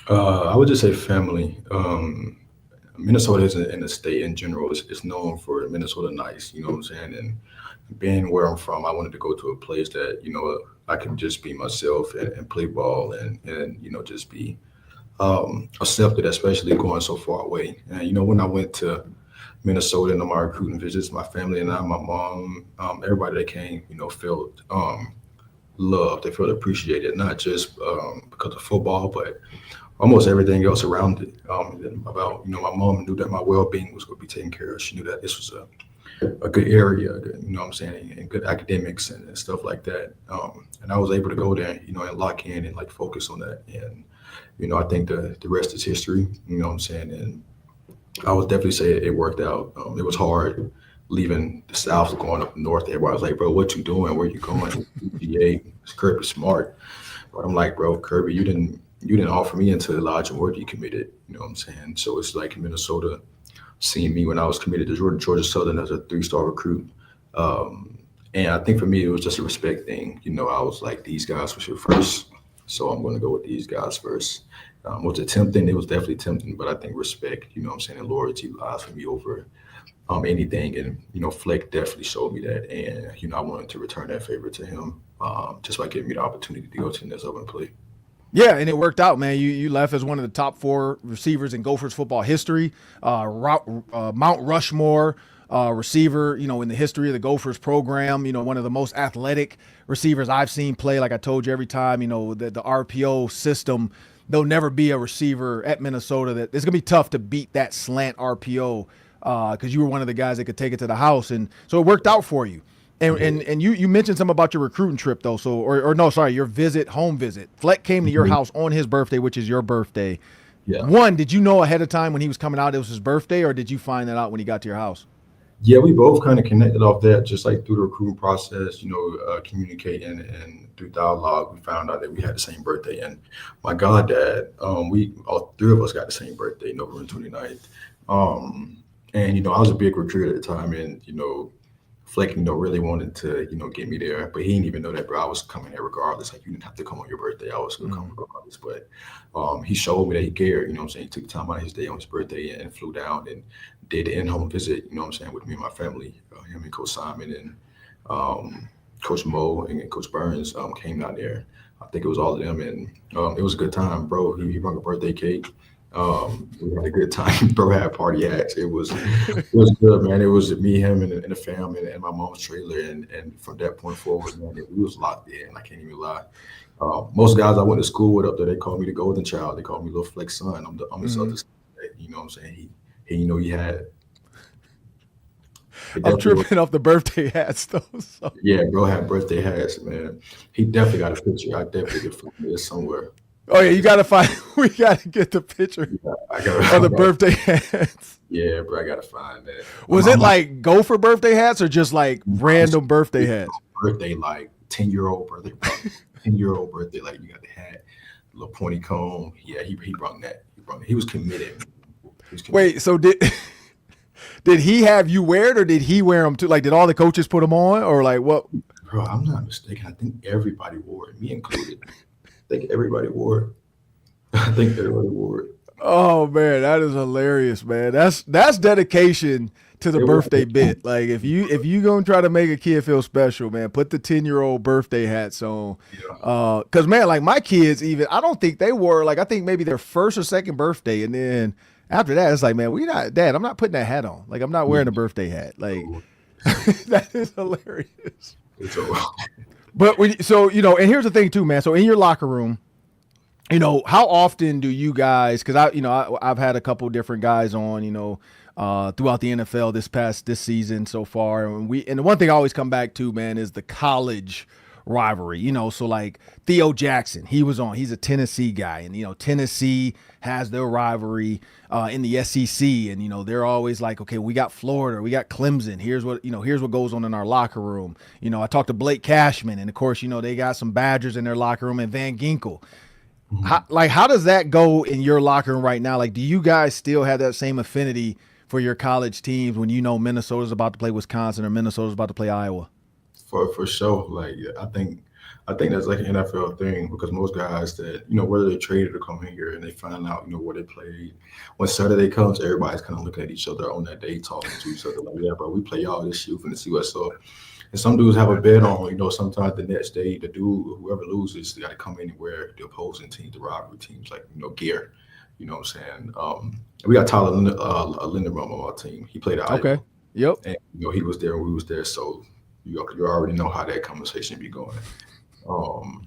I would just say family. Minnesota is in the state in general. It's known for Minnesota nice, you know what I'm saying? And being where I'm from, I wanted to go to a place that, I can just be myself and play ball and just be accepted, especially going so far away. And when I went to Minnesota and on my recruiting visits, my family and I, my mom, everybody that came, felt loved. They felt appreciated, not just because of football, but almost everything else around it. About my mom knew that my well-being was going to be taken care of. She knew that this was a good area, and good academics and stuff like that. And I was able to go there, and lock in and like focus on that. And I think the rest is history, and I would definitely say it worked out. It was hard leaving the South, going up north. Everybody was like, bro, what you doing? Where you going? UGA, Kirby Smart. But I'm like, bro, Kirby, you didn't offer me into the Lodge and word you committed, So it's like Minnesota seeing me when I was committed to Georgia Southern as a 3-star recruit. And I think for me, it was just a respect thing. I was like, these guys were first. So I'm going to go with these guys first. Was it tempting? It was definitely tempting, but I think respect, and loyalty lies for me over anything. And, Fleck definitely showed me that. And, I wanted to return that favor to him. just by giving me the opportunity to go to the next level and play. Yeah, and it worked out, man. You left as one of the top 4 receivers in Gophers football history, Mount Rushmore receiver, in the history of the Gophers program. One of the most athletic receivers I've seen play. Like I told you every time, the RPO system, there'll never be a receiver at Minnesota that it's gonna be tough to beat that slant RPO because you were one of the guys that could take it to the house, and so it worked out for you. And you mentioned something about your recruiting trip though, so or no, sorry, your home visit. Fleck came to your house on his birthday, which is your birthday. Yeah. One, did you know ahead of time when he was coming out it was his birthday, or did you find that out when he got to your house? Yeah, we both kind of connected off that, just like through the recruiting process, communicating and through dialogue, we found out that we had the same birthday. And my goddad, we all 3 of us got the same birthday, November 29th. And I was a big recruiter at the time, and Fleck, really wanted to, get me there, but he didn't even know that, bro. I was coming there regardless. Like, you didn't have to come on your birthday. I was gonna come regardless. But he showed me that he cared, He took time out of his day on his birthday and flew down and did an in-home visit, with me and my family. Him and Coach Simon and Coach Mo and Coach Burns came down there. I think it was all of them, and it was a good time, bro. He brought a birthday cake. We had a good time. Bro had party hats. It was good, man. It was me, him, and the fam, and my mom's trailer. And from that point forward, man, we was locked in. I can't even lie. Most guys I went to school with up there, they called me the golden child. They called me Little Fleck's son. I'm his other son. You know what I'm saying? He had. I'm tripping off the birthday hats though. So. Yeah, bro had birthday hats, man. He definitely got a picture. I definitely could find it somewhere. Oh yeah, you gotta find. We gotta get the picture of the birthday hats. Yeah, bro, I gotta find that. Was it like Gopher birthday hats or just like random birthday hats? Birthday, like 10-year-old birthday, 10-year-old birthday. Like you got the hat, little pointy comb. Yeah, he brought that. He was committed. Wait, so did he have you wear it, or did he wear them too? Like, did all the coaches put them on, or like what? Bro, I'm not mistaken. I think everybody wore it, me included. I think everybody wore it. Oh man, that is hilarious, man. That's dedication to the birthday bit. Like if you gonna try to make a kid feel special, man, put the 10-year-old birthday hats on. Yeah. Cause man, like my kids, even I don't think they wore, like I think maybe their first or second birthday, and then after that, it's like, man, Dad, I'm not putting that hat on. Like I'm not wearing a birthday hat. Like that is hilarious. It's over. But and here's the thing too, man. So in your locker room, how often do you guys? Because I've had a couple different guys on, throughout the NFL this season so far, and the one thing I always come back to, man, is the college rivalry. So like Theo Jackson, he's a Tennessee guy, and Tennessee has their rivalry in the SEC, and they're always like, okay, we got Florida, we got Clemson. Here's what goes on in our locker room. I talked to Blake Cashman, and of course, they got some Badgers in their locker room, and Van Ginkel. How does that go in your locker room right now? Like, do you guys still have that same affinity for your college teams when Minnesota's about to play Wisconsin or Minnesota's about to play Iowa? For sure. Like, I think that's like an NFL thing, because most guys that, whether they traded or come in here and they find out, where they played, when Saturday comes, everybody's kind of looking at each other on that day, talking to each other like, yeah, bro, we play y'all this year, we're going to see what's up. And some dudes have a bet on, sometimes the next day, the dude, whoever loses, they got to come in and wear the opposing team, the rivalry teams, like, gear. You know what I'm saying? We got Tyler Linderbaum on our team. He played at Iowa. Okay. Yep. And, he was there and we was there. So you already know how that conversation be going. And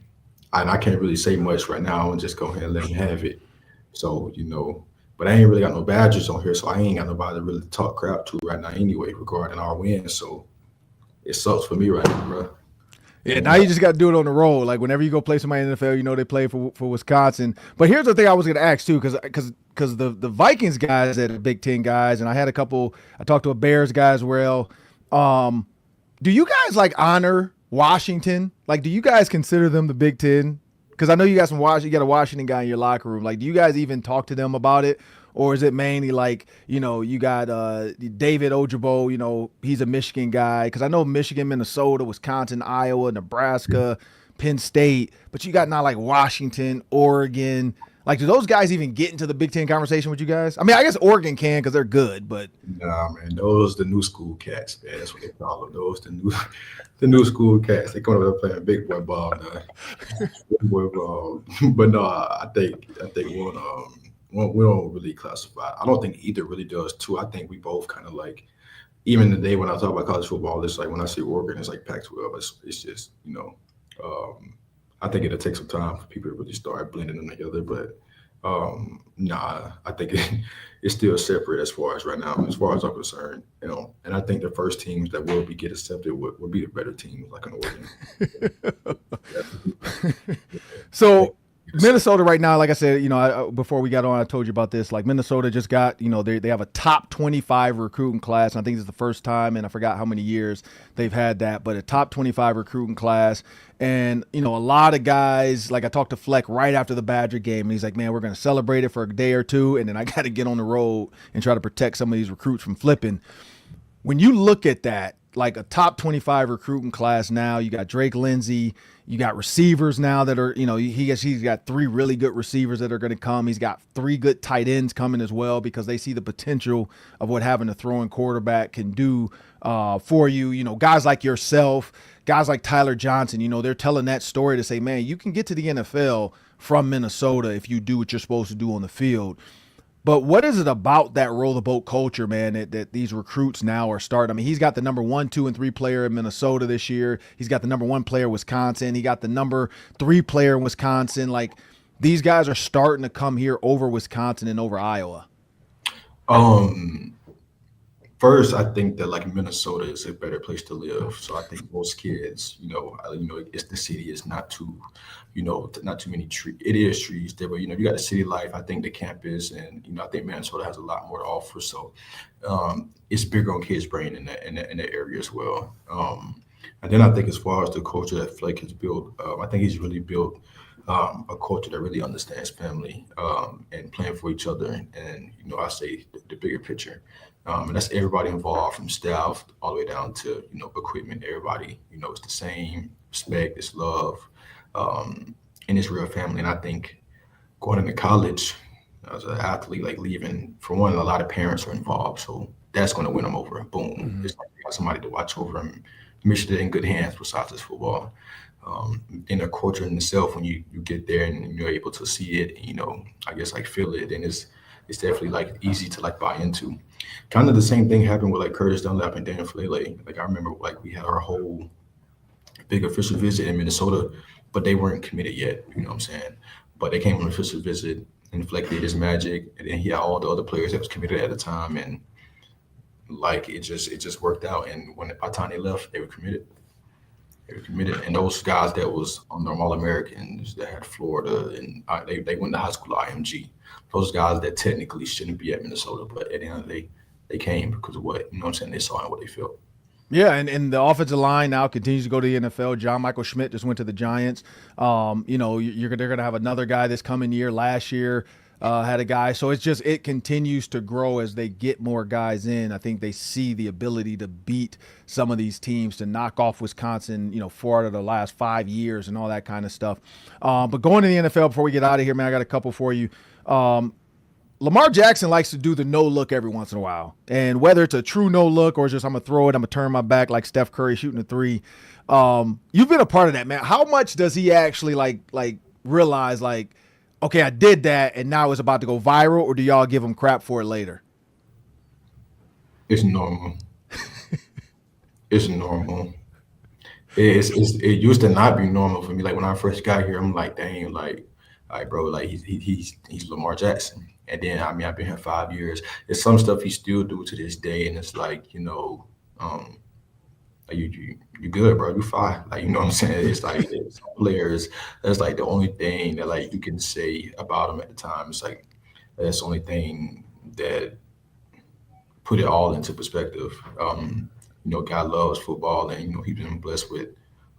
I can't really say much right now and just go ahead and let him have it. So, but I ain't really got no Badgers on here, so I ain't got nobody to really talk crap to right now anyway regarding our win. So it sucks for me right now, bro. Yeah, now you just got to do it on the road. Like whenever you go play somebody in the NFL, they play for Wisconsin. But here's the thing I was going to ask too, because the Vikings guys are the Big Ten guys, and I talked to a Bears guy as well. Do you guys like honor Washington? Like, do you guys consider them the Big Ten? Because I know you got you got a Washington guy in your locker room. Like, do you guys even talk to them about it? Or is it mainly like, you got David Ojabo, he's a Michigan guy. Because I know Michigan, Minnesota, Wisconsin, Iowa, Nebraska, Penn State. But you got not like Washington, Oregon, Like, do those guys even get into the Big Ten conversation with you guys? I mean, I guess Oregon can because they're good, but nah, man, those the new school cats, man. That's what they call them. Those the new school cats. They come over there playing big boy ball now. Big boy ball. But no, I think one we don't really classify. I don't think either really does too. I think we both kind of like, even today when I talk about college football, it's like when I see Oregon, it's like Pac-12. It's just, I think it'll take some time for people to really start blending them together. But I think it's still separate as far as right now, as far as I'm concerned. And I think the first teams that will get accepted will be the better teams, like an Oregon. So Minnesota right now, like I said, before we got on, I told you about this. Like Minnesota just got, they have a top 25 recruiting class. And I think it's the first time, and I forgot how many years they've had that, but a top 25 recruiting class. And, a lot of guys, like I talked to Fleck right after the Badger game, and he's like, man, we're going to celebrate it for a day or two, and then I got to get on the road and try to protect some of these recruits from flipping. When you look at that, like a top 25 recruiting class now, you got Drake Lindsey, you got receivers now that are, he's got 3 really good receivers that are going to come. He's got 3 good tight ends coming as well because they see the potential of what having a throwing quarterback can do for you. Guys like yourself, guys like Tyler Johnson, they're telling that story to say, man, you can get to the NFL from Minnesota if you do what you're supposed to do on the field. But what is it about that roll the boat culture, man, that these recruits now are starting? I mean, he's got the number 1, 2, and 3 player in Minnesota this year. He's got the number 1 player in Wisconsin. He got the number 3 player in Wisconsin. Like, these guys are starting to come here over Wisconsin and over Iowa. First, I think that like Minnesota is a better place to live. So I think most kids, it's the city is not too, not too many trees. It is trees there, but you got the city life. I think the campus, and I think Minnesota has a lot more to offer. So it's bigger on kids' brain in that area as well. And then I think as far as the culture that Flake has built, I think he's really built a culture that really understands family and playing for each other. And I say the bigger picture. And that's everybody involved from staff all the way down to, equipment. Everybody, it's the same respect, it's love, and it's real family. And I think going into college as an athlete, like leaving, for one, a lot of parents are involved. So that's going to win them over. Boom. Mm-hmm. It's like you got somebody to watch over them, make sure they're in good hands besides this football. In the culture in itself, when you get there and you're able to see it, I guess like feel it, and it's definitely like easy to like buy into. Kind of the same thing happened with like Curtis Dunlap and Dan Flele. Like I remember like we had our whole big official visit in Minnesota, but they weren't committed yet, you know what I'm saying? But they came on an official visit and Fleck did his magic, and then he had all the other players that was committed at the time, and like it just worked out. And by the time they left, they were committed. And those guys that was on their All-Americans that had Florida, and they went to high school IMG. Those guys that technically shouldn't be at Minnesota, but at the end of the day, they came because of what, they saw and what they felt. Yeah, and the offensive line now continues to go to the NFL. John Michael Schmidt just went to the Giants. They're going to have another guy this coming year. Last year had a guy. So it continues to grow as they get more guys in. I think they see the ability to beat some of these teams, to knock off Wisconsin, 4 out of the last 5 years and all that kind of stuff. But going to the NFL before we get out of here, man, I got a couple for you. Lamar Jackson likes to do the no look every once in a while. And whether it's a true no look or just I'm going to throw it, I'm going to turn my back like Steph Curry shooting a 3. You've been a part of that, man. How much does he actually like realize like, okay, I did that and now it's about to go viral, or do y'all give him crap for it later? It's normal. It's normal. It used to not be normal for me. Like when I first got here, I'm like, dang, like bro, like he's Lamar Jackson. And then I've been here 5 years. There's some stuff he still do to this day, and it's like, you good, bro. You fine. Like, you know what I'm saying? It's like some players, that's like the only thing that like you can say about them at the time. It's like that's the only thing that put it all into perspective. God loves football, and he's been blessed with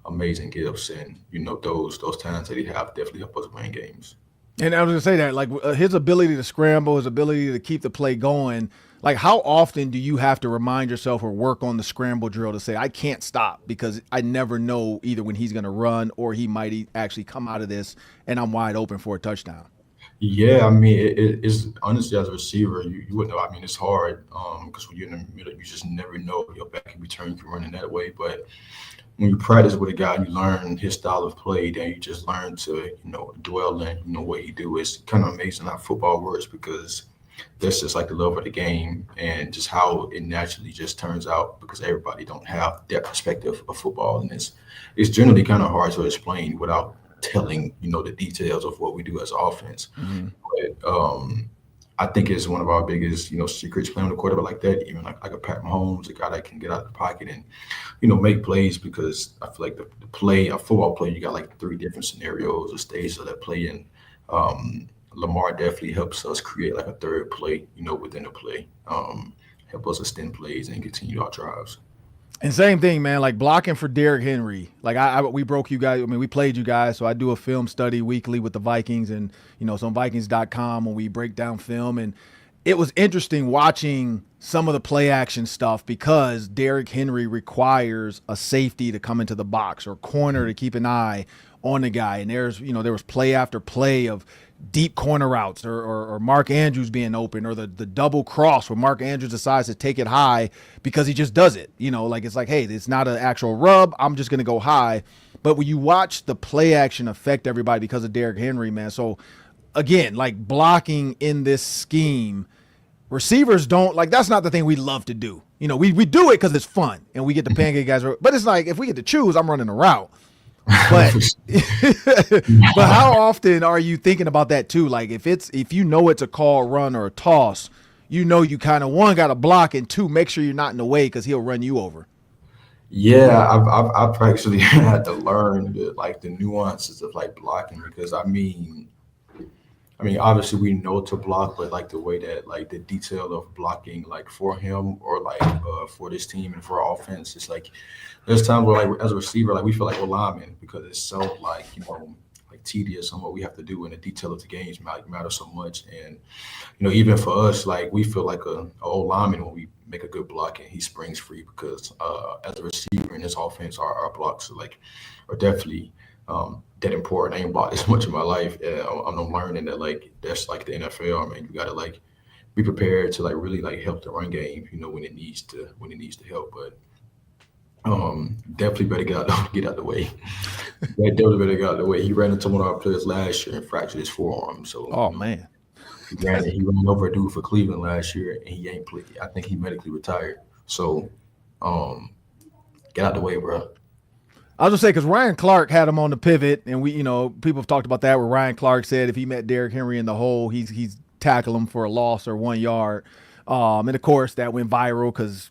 amazing gifts, and those talents that he have definitely help us win games. And I was gonna say that, like his ability to scramble, his ability to keep the play going. Like, how often do you have to remind yourself or work on the scramble drill to say, I can't stop, because I never know either when he's gonna run or he might actually come out of this and I'm wide open for a touchdown? Yeah, I mean, it's honestly as a receiver, you wouldn't know. I mean, it's hard because when you're in the middle, you just never know your back can be turned, you can run in that way. But when you practice with a guy, you learn his style of play. Then you just learn to dwell in what he do. It's kind of amazing how football works because that's just like the love of the game and just how it naturally just turns out because everybody don't have that perspective of football, and it's generally kind of hard to explain without telling the details of what we do as offense. Mm-hmm. But I think it's one of our biggest secrets playing with a quarterback like that, even like a Pat Mahomes, a guy that can get out of the pocket and make plays, because I feel like the play, a football play, you got like three different scenarios or stages of that play, and Lamar definitely helps us create like a third play, within the play, help us extend plays and continue our drives. And same thing, man, like blocking for Derrick Henry. Like we broke you guys. I mean, we played you guys. So I do a film study weekly with the Vikings and, it's on Vikings.com when we break down film. And it was interesting watching some of the play action stuff because Derrick Henry requires a safety to come into the box or corner to keep an eye on the guy. And there was play after play of deep corner routes or Mark Andrews being open or the double cross where Mark Andrews decides to take it high because he just does it. Like it's like, hey, it's not an actual rub. I'm just going to go high. But when you watch the play action affect everybody because of Derrick Henry, man. So again, like blocking in this scheme, receivers don't like, that's not the thing we love to do. We do it because it's fun and we get the pancake guys. But it's like, if we get to choose, I'm running a route. But but how often are you thinking about that too? Like if it's a call, run, or a toss, you kind of one got to block and two make sure you're not in the way because he'll run you over. Yeah, I've actually had to learn the nuances of like blocking because I mean obviously we know to block, but like the way that like the detail of blocking like for him or like for this team and for our offense, it's like there's times where like as a receiver like we feel like we're linemen because it's so like like tedious on what we have to do, and the detail of the games matter so much. And even for us, like we feel like a old lineman when we make a good block and he springs free because as a receiver in this offense, our blocks are definitely that important. I ain't blocked this much in my life. I'm learning that like that's like the NFL. I mean, you gotta like be prepared to like really like help the run game. When it needs to help. But definitely better get out the way. Definitely better get out the way. He ran into one of our players last year and fractured his forearm. So oh man, he ran over a dude for Cleveland last year and he ain't played. I think he medically retired. So get out the way, bro. I was gonna say because Ryan Clark had him on the pivot, and we, people have talked about that. Where Ryan Clark said if he met Derrick Henry in the hole, he's tackle him for a loss or 1 yard. And of course that went viral because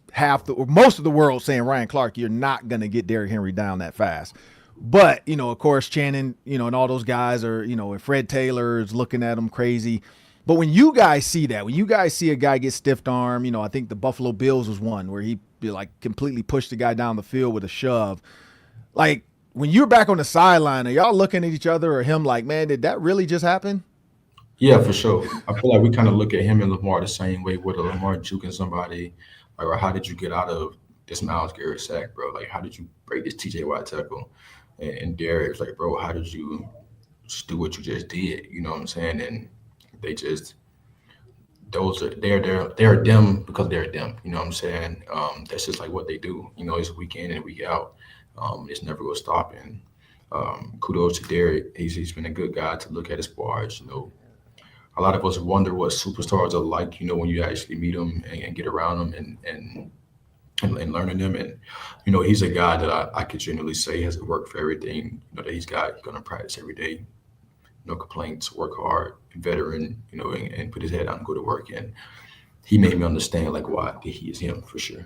most of the world saying Ryan Clark, you're not gonna get Derrick Henry down that fast. But of course Channing, and all those guys are, and Fred Taylor is looking at him crazy. But when you guys see that, when you guys see a guy get stiff arm, I think the Buffalo Bills was one where he like completely pushed the guy down the field with a shove. Like, when you're back on the sideline, are y'all looking at each other or him like, man, did that really just happen? Yeah, for sure. I feel like we kind of look at him and Lamar the same way. With Lamar juking somebody, like, or how did you get out of this Myles Garrett sack, bro? Like, how did you break this TJ Watt tackle? And Derek's like, bro, how did you just do what you just did? You know what I'm saying? And they just they're them because they're them. You know what I'm saying? That's just like what they do. It's week in and week out. It's never going to stop. And kudos to Derek. He's been a good guy to look at his bars. A lot of us wonder what superstars are like, when you actually meet them and get around them and learning them. And, he's a guy that I could genuinely say has worked for everything, that he's going to practice every day, no complaints, work hard, veteran, and put his head down and go to work. And he made me understand, like, why he is him for sure.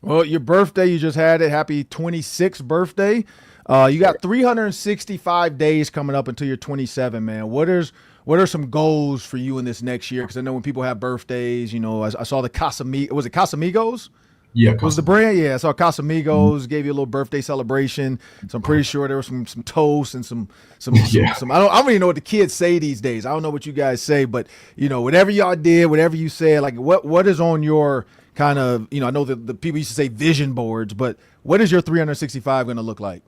Well, your birthday, you just had it. Happy 26th birthday. You got 365 days coming up until you're 27, man. What are some goals for you in this next year? Because I know when people have birthdays, I saw the Casamigos. Was it Casamigos? Yeah. Was the brand? Yeah, I saw Casamigos, gave you a little birthday celebration. So I'm pretty sure there was some toast and some I don't even know what the kids say these days. I don't know what you guys say, but whatever y'all did, whatever you said, like what is on your kind of, I know that the people used to say vision boards, but what is your 365 going to look like?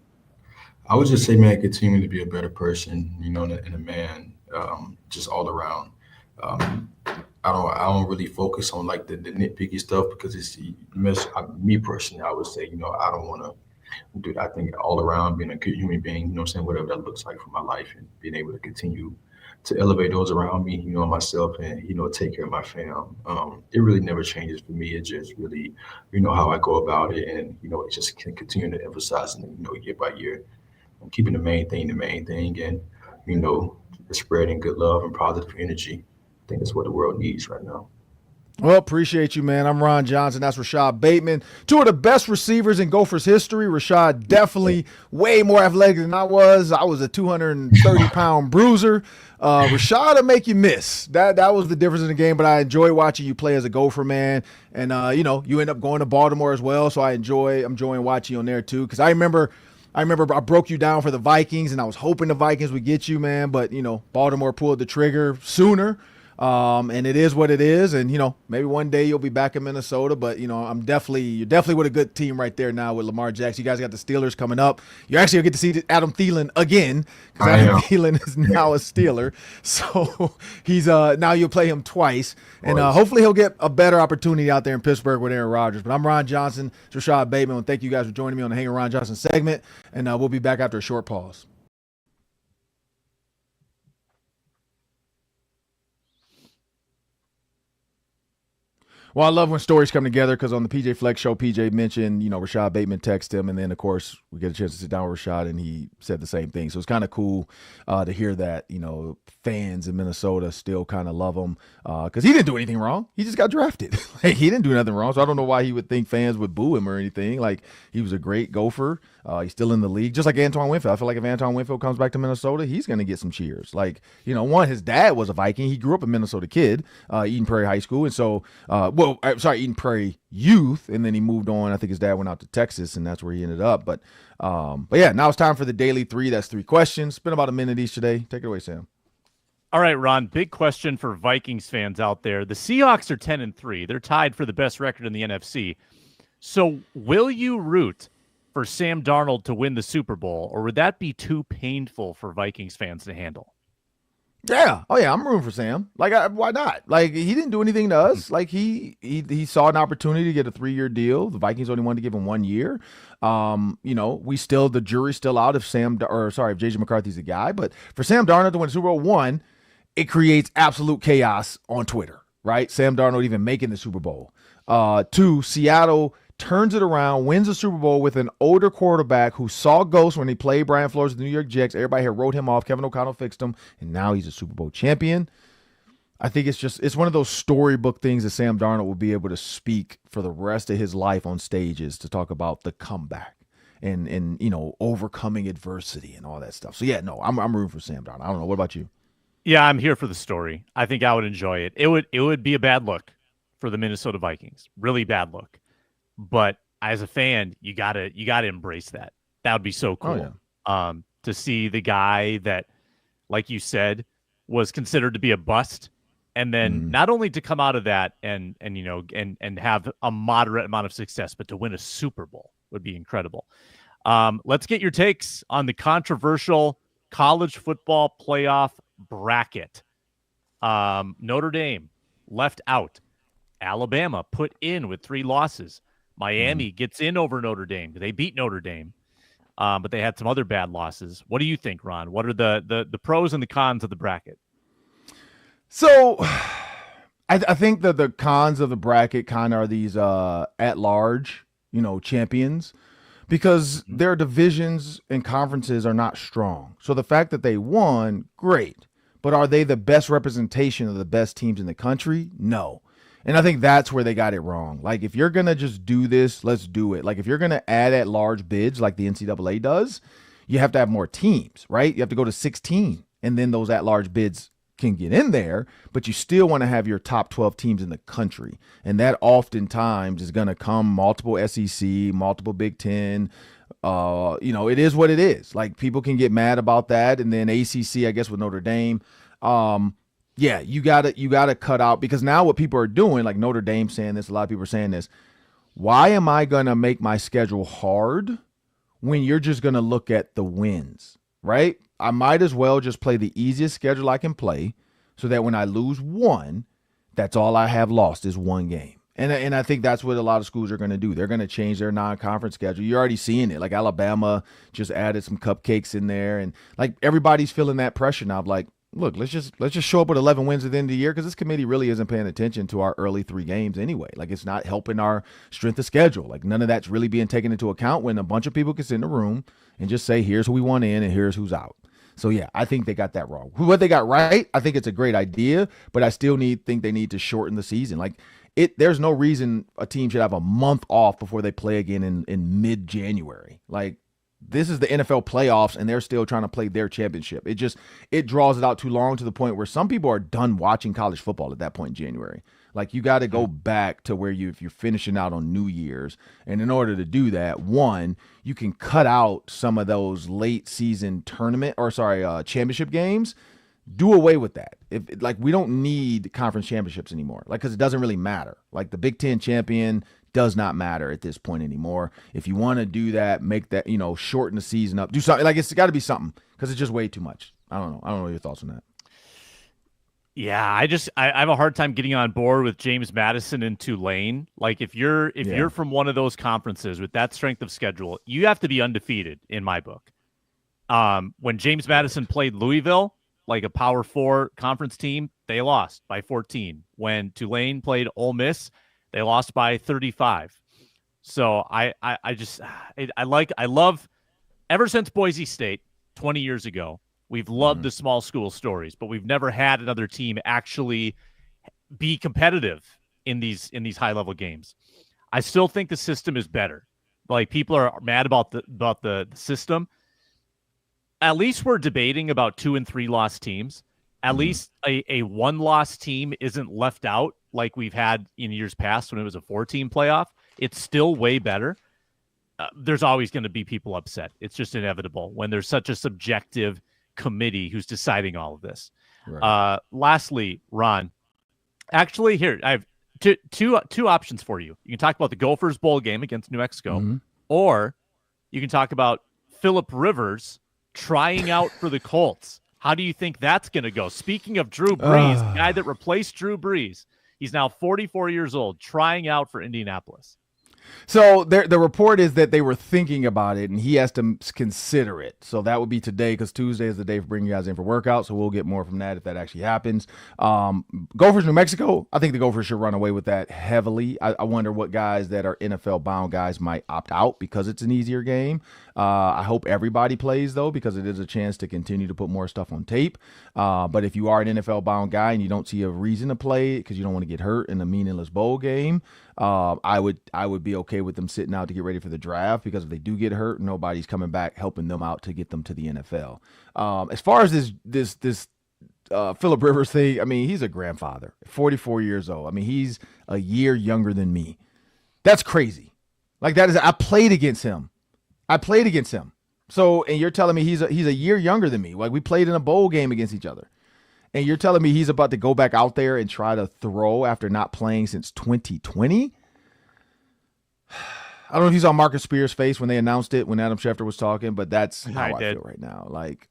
I would just say, man, continue to be a better person, and a man. just all around. I don't really focus on like the nitpicky stuff because me personally, I would say, I don't want to do that. I think all around being a good human being, what I'm saying, whatever that looks like for my life and being able to continue to elevate those around me, myself and, take care of my fam. It really never changes for me. It's just really, how I go about it and, it just can continue to emphasize and, year by year, keeping the main thing and, spreading good love and positive energy. I think that's what the world needs right now. Well, appreciate you, man. I'm Ron Johnson. That's Rashod Bateman. Two of the best receivers in Gophers history. Rashod definitely way more athletic than I was. I was a 230-pound bruiser. Rashod will make you miss. That was the difference in the game, but I enjoy watching you play as a Gopher, man. And, you end up going to Baltimore as well, so I'm enjoying watching you on there too because I remember I broke you down for the Vikings, and I was hoping the Vikings would get you, man. But, Baltimore pulled the trigger sooner. And it is what it is. And, maybe one day you'll be back in Minnesota, but, you're definitely with a good team right there now with Lamar Jackson. You guys got the Steelers coming up. You actually get to see Adam Thielen again because Adam Thielen is now a Steeler. So he's now you'll play him twice. And hopefully he'll get a better opportunity out there in Pittsburgh with Aaron Rodgers. But I'm Ron Johnson, Rashod Bateman. And thank you guys for joining me on the Hanging Ron Johnson segment. And we'll be back after a short pause. Well, I love when stories come together because on the PJ Flex show, PJ mentioned, Rashod Bateman texted him. And then, of course, we get a chance to sit down with Rashod and he said the same thing. So it's kind of cool to hear that, fans in Minnesota still kind of love him because he didn't do anything wrong. He just got drafted. He didn't do nothing wrong. So I don't know why he would think fans would boo him or anything. Like, he was a great Gopher. He's still in the league, just like Antoine Winfield. I feel like if Antoine Winfield comes back to Minnesota, he's going to get some cheers. Like, his dad was a Viking. He grew up a Minnesota kid, Eden Prairie High School. And so, Eden Prairie Youth. And then he moved on. I think his dad went out to Texas, and that's where he ended up. But yeah, now it's time for the Daily 3. That's 3 questions. Spend about a minute each today. Take it away, Sam. All right, Ron, big question for Vikings fans out there. The Seahawks are 10-3. They're tied for the best record in the NFC. So will you root for Sam Darnold to win the Super Bowl, or would that be too painful for Vikings fans to handle? Yeah. Oh, yeah, I'm rooting for Sam. Like, why not? Like, he didn't do anything to us. Like, he saw an opportunity to get a 3-year deal. The Vikings only wanted to give him 1 year. The jury's still out if J.J. McCarthy's the guy. But for Sam Darnold to win Super Bowl, 1, it creates absolute chaos on Twitter, right? Sam Darnold even making the Super Bowl. 2, Seattle turns it around, wins the Super Bowl with an older quarterback who saw ghosts when he played Brian Flores with the New York Jets. Everybody here wrote him off. Kevin O'Connell fixed him, and now he's a Super Bowl champion. I think it's one of those storybook things that Sam Darnold will be able to speak for the rest of his life on stages to talk about the comeback and overcoming adversity and all that stuff. So yeah, no, I'm rooting for Sam Darnold. I don't know. What about you? Yeah, I'm here for the story. I think I would enjoy it. It would be a bad look for the Minnesota Vikings. Really bad look. But as a fan, you gotta embrace that. That would be so cool. Oh, yeah. To see the guy that, like you said, was considered to be a bust, and then not only to come out of that and have a moderate amount of success, but to win a Super Bowl would be incredible. Let's get your takes on the controversial college football playoff bracket. Notre Dame left out. Alabama put in with 3 losses. Miami gets in over Notre Dame. They beat Notre Dame, but they had some other bad losses. What do you think, Ron? What are the pros and the cons of the bracket? So I think that the cons of the bracket kind of are these at-large, champions, because their divisions and conferences are not strong. So the fact that they won, great. But are they the best representation of the best teams in the country? No. And I think that's where they got it wrong. Like, if you're going to just do this, let's do it. Like, if you're going to add at large bids like the NCAA does, you have to have more teams, right? You have to go to 16, and then those at large bids can get in there, but you still want to have your top 12 teams in the country. And that oftentimes is going to come multiple SEC, multiple Big Ten. It is what it is. Like, people can get mad about that. And then ACC, I guess, with Notre Dame. Yeah, you gotta cut out, because now what people are doing, like Notre Dame saying this, a lot of people are saying this, why am I gonna make my schedule hard when you're just gonna look at the wins, right? I might as well just play the easiest schedule I can play, so that when I lose one, that's all I have lost is one game. And I think that's what a lot of schools are going to do. They're going to change their non-conference schedule. You're already seeing it. Like Alabama just added some cupcakes in there, and like everybody's feeling that pressure now. Like, look, let's just show up with 11 wins at the end of the year, because this committee really isn't paying attention to our early 3 games anyway. Like, it's not helping our strength of schedule. Like, none of that's really being taken into account when a bunch of people can sit in a room and just say, here's who we want in and here's who's out. So, yeah, I think they got that wrong. What they got right, I think it's a great idea, but I still think they need to shorten the season. Like, there's no reason a team should have a month off before they play again in mid-January. Like, this is the NFL playoffs, and they're still trying to play their championship. It draws it out too long, to the point where some people are done watching college football at that point in January. Like, you got to go back to where if you're finishing out on New Year's. And in order to do that, one, you can cut out some of those late season championship games. Do away with that. We don't need conference championships anymore. Like, because it doesn't really matter. Like, the Big Ten champion does not matter at this point anymore. If you want to do that, make that, shorten the season up. Do something. Like, it's got to be something, because it's just way too much. I don't know. I don't know your thoughts on that. Yeah, I have a hard time getting on board with James Madison and Tulane. Like, if you're from one of those conferences with that strength of schedule, you have to be undefeated in my book. When James Madison played Louisville, like a Power 4 conference team, they lost by 14. When Tulane played Ole Miss, they lost by 35. So I love, ever since Boise State 20 years ago, we've loved the small school stories, but we've never had another team actually be competitive in these high level games. I still think the system is better. Like, people are mad about the system. At least we're debating about 2 and 3 loss teams. At least a 1-loss team isn't left out like we've had in years past when it was a 4-team playoff. It's still way better. There's always going to be people upset. It's just inevitable when there's such a subjective committee who's deciding all of this. Right. Lastly, Ron, actually, here, I have two options for you. You can talk about the Gophers bowl game against New Mexico, or you can talk about Phillip Rivers trying out for the Colts. How do you think that's going to go? Speaking of Drew Brees, the guy that replaced Drew Brees, he's now 44 years old, trying out for Indianapolis. So the report is that they were thinking about it, and he has to consider it. So that would be today, because Tuesday is the day for bringing you guys in for workout. So we'll get more from that if that actually happens. Gophers, New Mexico, I think the Gophers should run away with that heavily. I wonder what guys that are NFL-bound guys might opt out because it's an easier game. I hope everybody plays, though, because it is a chance to continue to put more stuff on tape. But if you are an NFL-bound guy and you don't see a reason to play because you don't want to get hurt in a meaningless bowl game, I would be okay with them sitting out to get ready for the draft, because if they do get hurt, nobody's coming back helping them out to get them to the NFL. As far as this Phillip Rivers thing, I mean, he's a grandfather, 44 years old. I mean, he's a year younger than me. That's crazy. Like, I played against him. So, and you're telling me he's a year younger than me. Like, we played in a bowl game against each other. And you're telling me he's about to go back out there and try to throw after not playing since 2020? I don't know if you saw Marcus Spears' face when they announced it, when Adam Schefter was talking, but that's how I feel right now. Like,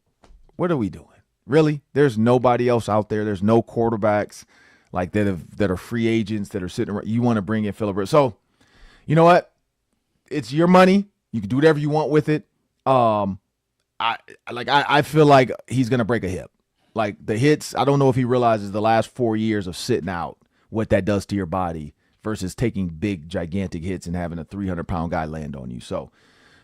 what are we doing? Really? There's nobody else out there. There's no quarterbacks like that are free agents that are sitting around. You want to bring in Phillip Rivers. So, you know what? It's your money. You can do whatever you want with it. I feel like he's going to break a hip. Like, the hits, I don't know if he realizes the last 4 years of sitting out, what that does to your body versus taking big, gigantic hits and having a 300-pound guy land on you. So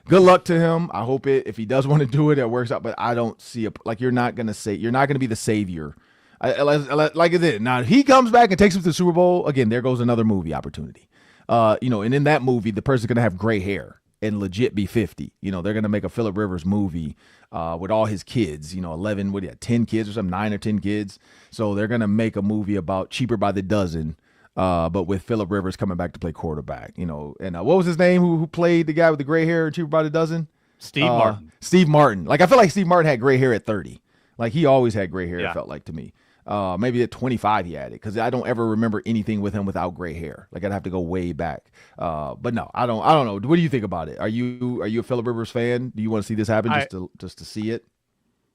good luck to him. I hope if he does want to do it, it works out. But I don't see you're not going to be the savior. Like it did. Now, if he comes back and takes him to the Super Bowl, again, there goes another movie opportunity. And in that movie, the person's going to have gray hair and legit be 50. They're going to make a Phillip Rivers movie with all his kids, 10 kids or something, 9 or 10 kids. So they're going to make a movie about Cheaper by the Dozen, but with Phillip Rivers coming back to play quarterback, and what was his name who played the guy with the gray hair in Cheaper by the Dozen? Steve Martin. Steve Martin. Like, I feel like Steve Martin had gray hair at 30. Like, he always had gray hair, It felt like to me. Maybe at 25 he had it, because I don't ever remember anything with him without gray hair. Like, I'd have to go way back. But no, I don't know. What do you think about it? Are you a Phillip Rivers fan? Do you want to see this happen just to see it?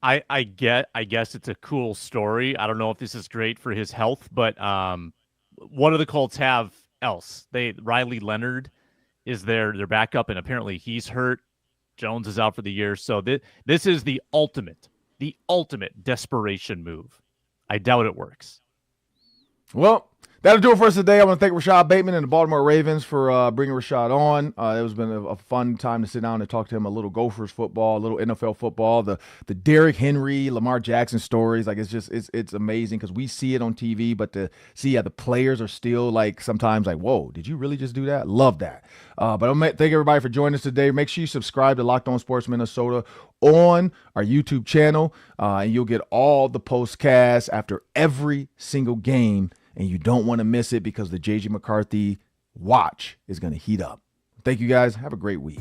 I guess it's a cool story. I don't know if this is great for his health, but what do the Colts have else? Riley Leonard is their backup, and apparently he's hurt. Jones is out for the year. So this is the ultimate desperation move. I doubt it works. Well, that'll do it for us today. I want to thank Rashod Bateman and the Baltimore Ravens for bringing Rashod on. It has been a fun time to sit down and talk to him a little Gophers football, a little NFL football, the Derrick Henry, Lamar Jackson stories. Like, it's amazing because we see it on TV, but to see the players are still like sometimes like, whoa, did you really just do that? Love that. But I want to thank everybody for joining us today. Make sure you subscribe to Locked On Sports Minnesota on our YouTube channel, and you'll get all the postcasts after every single game. And you don't want to miss it because the J.J. McCarthy watch is going to heat up. Thank you, guys. Have a great week.